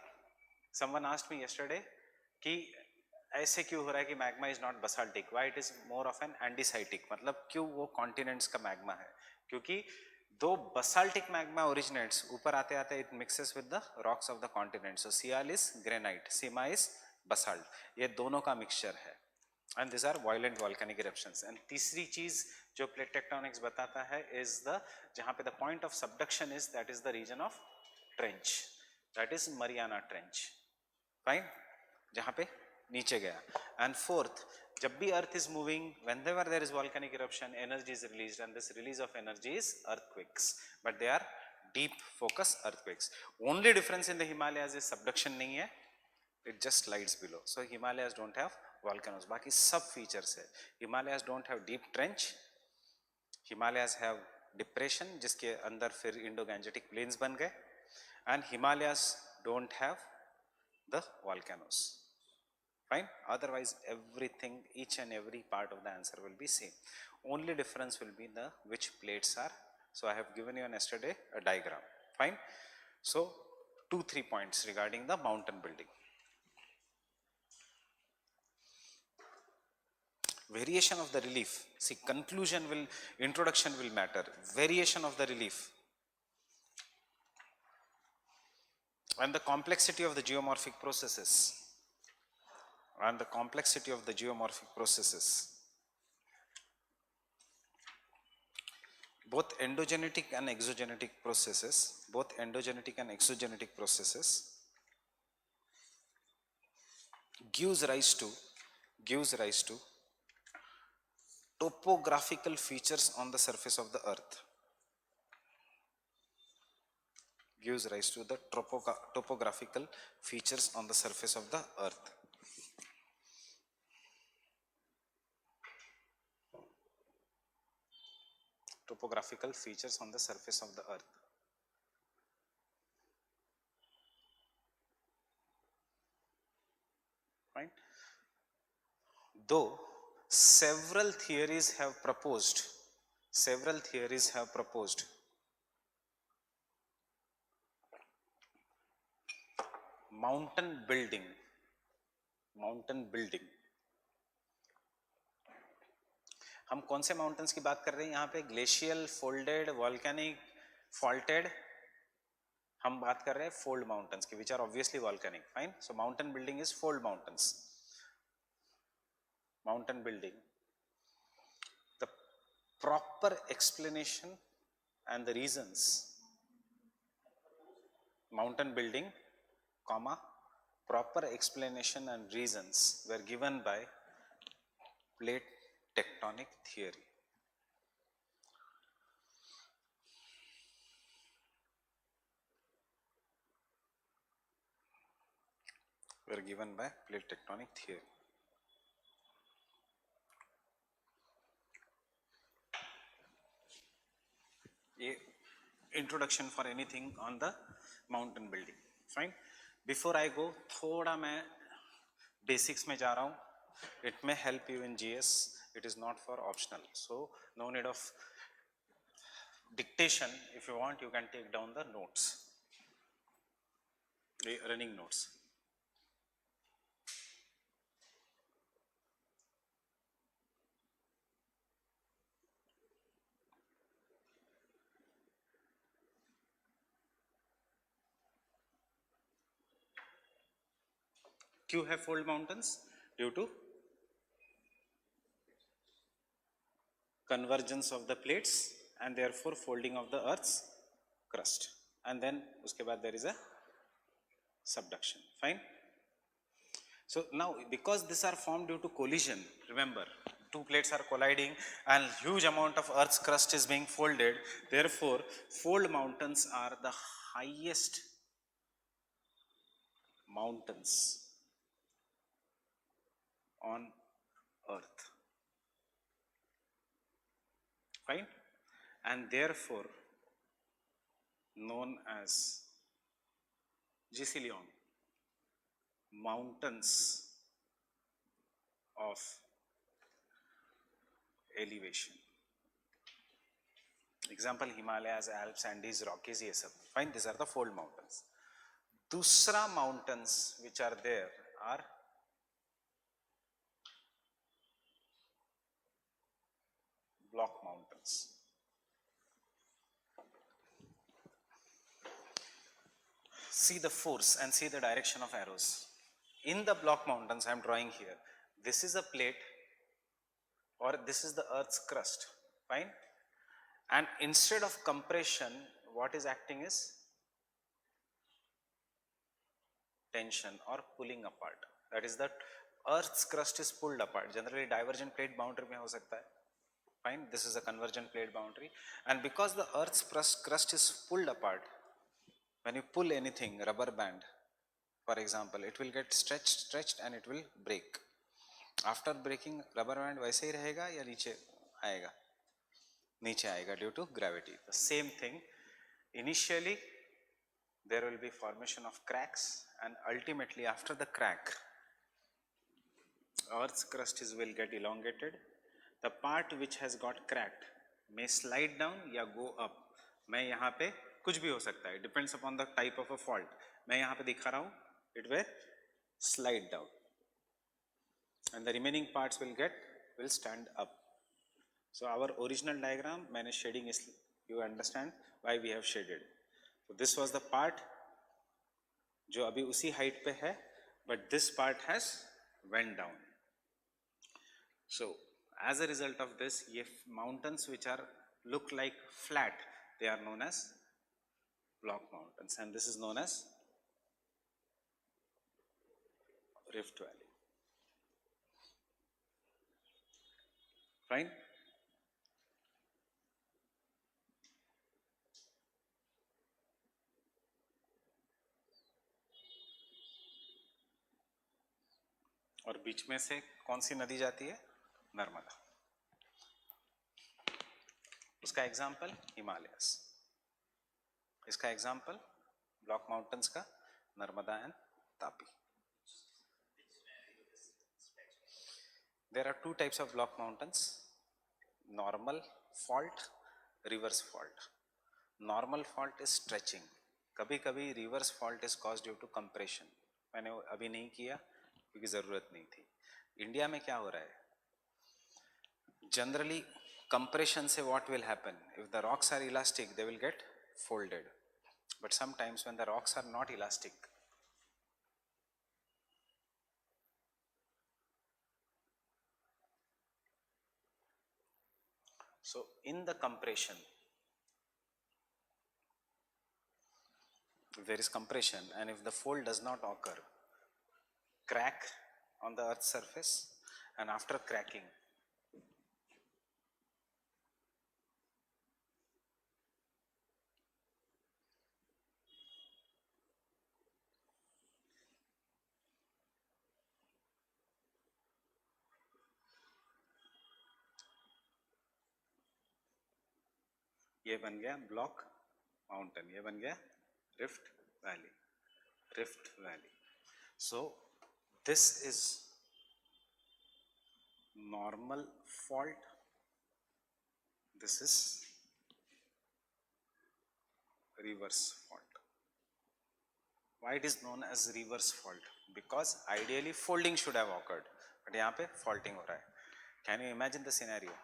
Someone asked me yesterday कि ऐसे क्यों हो रहा है कि magma is not basaltic? Why it is more of an andesitic? मतलब क्यों वो continents का magma है? क्योंकि दो basaltic magma originates, ऊपर आते आते it mixes with the rocks of the continent. So Sial is granite, Sima is basalt. ये दोनों का mixture है. And these are violent volcanic eruptions. And तीसरी चीज जो plate tectonics बताता है is the जहाँ पे the point of subduction is, that is the region of trench. That is Mariana Trench. Fine? जहाँ पे नीचे गया. And fourth, जब भी earth is moving, whenever there is volcanic eruption, energy is released, and this release of energy is earthquakes. But they are deep focus earthquakes. Only difference in the Himalayas is subduction नहीं है, it just slides below. So Himalayas don't have volcanoes. बाकी सब features है. Himalayas don't have deep trench. Himalayas have depression जिसके अंदर फिर Indo-Gangetic plains बन गए. And Himalayas don't have the volcanoes. Fine? Otherwise everything, each and every part of the answer will be same. Only difference will be the which plates are. So I have given you yesterday a diagram. Fine? So 2-3 points regarding the mountain building. Variation of the relief. See, introduction will matter. Variation of the relief. and the complexity of the geomorphic processes, and the complexity of the geomorphic processes, both endogenetic and exogenetic processes, both endogenetic and exogenetic processes gives rise to topographical features on the surface of the earth, gives rise to the topographical features on the surface of the earth. Topographical features on the surface of the earth. Right? Though several theories have proposed mountain building, हम कौन से mountains की बात कर रहे हैं यहाँ पे? Glacial, folded, volcanic, faulted? हम बात कर रहे हैं फोल्ड माउंटेन्स की, which are obviously volcanic. Fine. So mountain building is fold mountains. Mountain building, the proper explanation and the reasons, mountain building, comma, proper explanation and reasons were given by plate tectonic theory. Were given by plate tectonic theory. Introduction for anything on the mountain building. Fine. Before I go, थोड़ा मैं basics में जा रहा हूँ. It may help you in GS. It is not for optional. So no need of dictation. If you want, you can take down the notes, the running notes. क्यों है fold mountains? Due to convergence of the plates and therefore folding of the earth's crust, and then उसके बाद there is a subduction. Fine. So now because these are formed due to collision, remember two plates are colliding and huge amount of earth's crust is being folded, therefore fold mountains are the highest mountains on earth. Fine. And therefore known as Gicillion, mountains of elevation. Example, Himalayas, Alps, Andes, Rockies, ये सब. Fine. These are the fold mountains. दूसरा mountains which are there are block mountains. See the force and see the direction of arrows. In the block mountains I am drawing here, this is a plate or this is the earth's crust. Fine. And instead of compression, what is acting is tension or pulling apart. That is that earth's crust is pulled apart. Generally divergent plate boundary में हो सकता है. Fine. This is a convergent plate boundary, and because the earth's crust is pulled apart, when you pull anything, rubber band for example, it will get stretched and it will break. After breaking, rubber band वैसे ही रहेगा या नीचे आएगा? नीचे आएगा due to gravity. The same thing, initially there will be formation of cracks, and ultimately after the crack earth's crust will get elongated. The part which has got cracked may slide down या go up. मैं यहाँ पे कुछ भी हो सकता है, depends upon the type of a fault. मैं यहाँ पे दिखा रहा हूँ, it will slide down and the remaining parts will stand up. So our original diagram, मैंने shading is, you understand why we have shaded. So this was the part जो अभी उसी हाइट पे है, but this part has went down. So as a result of this, ये mountains which are look like flat, they are known as block mountains, and this is known as Rift Valley. Fine. और बीच में से कौन सी नदी जाती है? नर्मदा. उसका example Himalayas, इसका एग्जाम्पल ब्लॉक माउंटेन्स का Narmada and Tapi. There are two types of block mountains: normal fault, reverse fault. Normal fault is stretching. कभी कभी reverse fault is caused due to compression. मैंने अभी नहीं किया क्योंकि ज़रूरत नहीं थी. इंडिया में क्या हो रहा है? Generally, compression से what will happen? If the rocks are elastic, they will get folded. But sometimes when the rocks are not elastic, so in the compression, if there is compression and if the fold does not occur, crack on the earth's surface, and after cracking, ये बन गया block mountain, ये बन गया rift valley. Rift valley. So this is normal fault, this is reverse fault. Why it is known as reverse fault? Because ideally folding should have occurred, but यहाँ पे faulting हो रहा है. Can you imagine the scenario?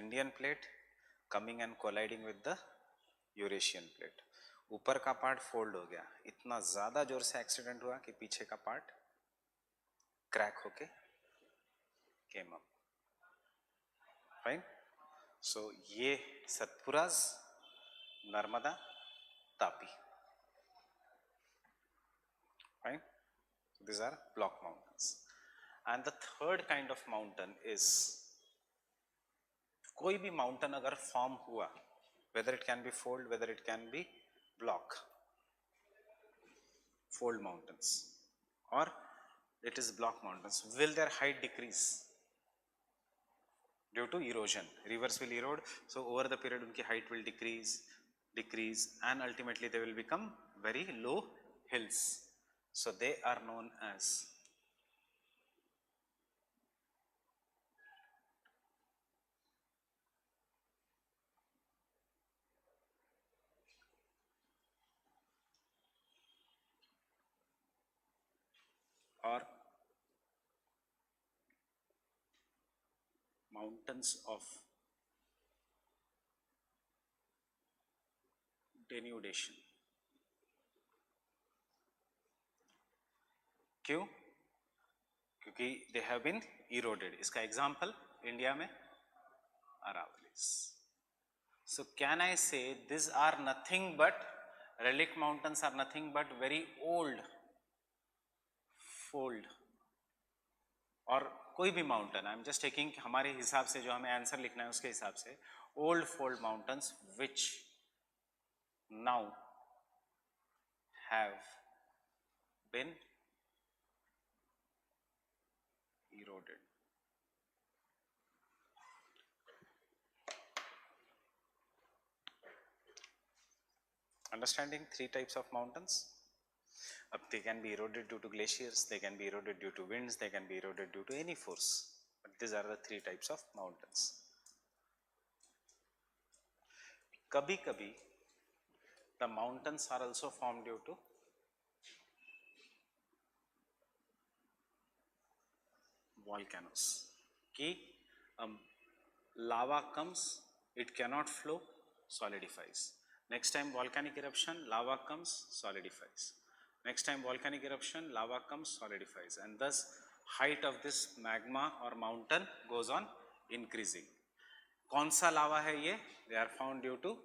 Indian plate coming and colliding with the Eurasian plate. ऊपर का part fold हो गया, इतना ज़्यादा जोर से एक्सीडेंट हुआ कि पीछे का पार्ट क्रैक होके केम अप. फाइन. सो ये Satpuras, Narmada, Tapi. Fine. These are block mountains. And the third kind of mountain is, कोई भी माउंटेन अगर फॉर्म हुआ, whether it can be fold, whether it can be block, fold mountains, or it is block mountains, will their height decrease due to erosion? Rivers will erode, so over the period उनकी height will decrease, and ultimately they will become very low hills. So they are known as or mountains of denudation. क्यों? क्योंकि they have been eroded. इसका example India में Aravallis. So can I say these are nothing but relic mountains, are nothing but very old fold, और कोई भी mountain, I am just taking हमारे हिसाब से जो हमें आंसर लिखना है उसके हिसाब से, old fold mountains which now have been eroded. Understanding three types of mountains. They can be eroded due to glaciers, they can be eroded due to winds, they can be eroded due to any force. But these are the three types of mountains. Kabhi kabhi the mountains are also formed due to volcanoes. Ki lava comes, it cannot flow, solidifies. Next time volcanic eruption, lava comes, solidifies. Next time volcanic eruption, lava comes, solidifies, and thus height of this magma or mountain goes on increasing. कौन सा लावा है ये? They are found due to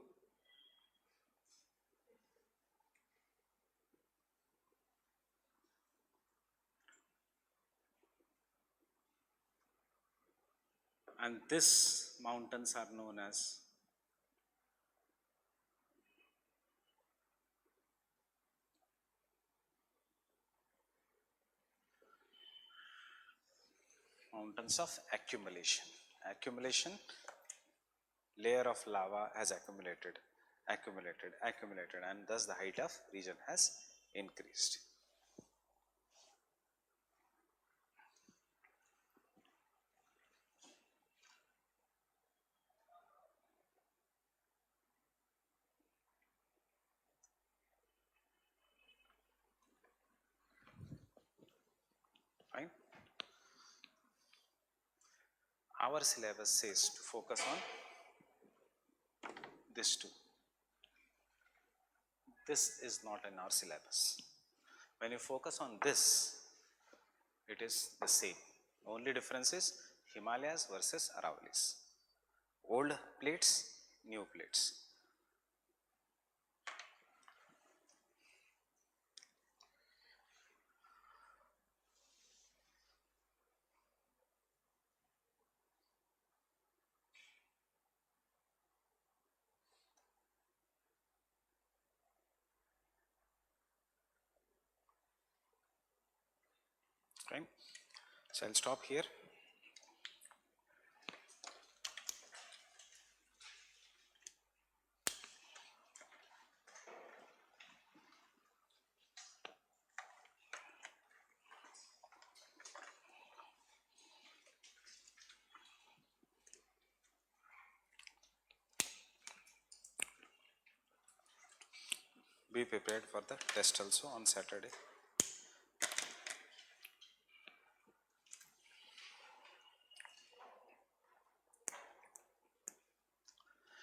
and this mountains are known as mountains of accumulation. Accumulation, layer of lava has accumulated, and thus the height of region has increased. Fine. Our syllabus says to focus on this too. This is not in our syllabus. When you focus on this, it is the same. Only difference is Himalayas versus Aravalis. Old plates, new plates. Okay, so I'll stop here. Be prepared for the test also on Saturday.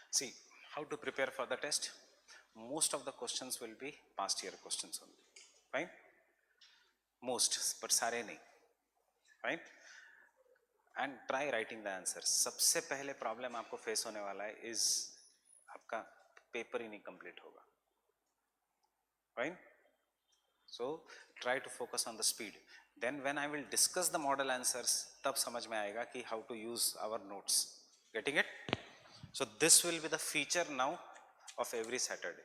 See, how to prepare for the test? Most of the questions will be past year questions only. Fine? Most, but सारे नहीं. Fine? And try writing the answers. सबसे पहले problem आपको face होने वाला है is आपका paper ही नहीं complete होगा. Fine? So try to focus on the speed. Then when I will discuss the model answers, तब समझ में आएगा कि how to use our notes. Getting it? So this will be the feature now of every Saturday.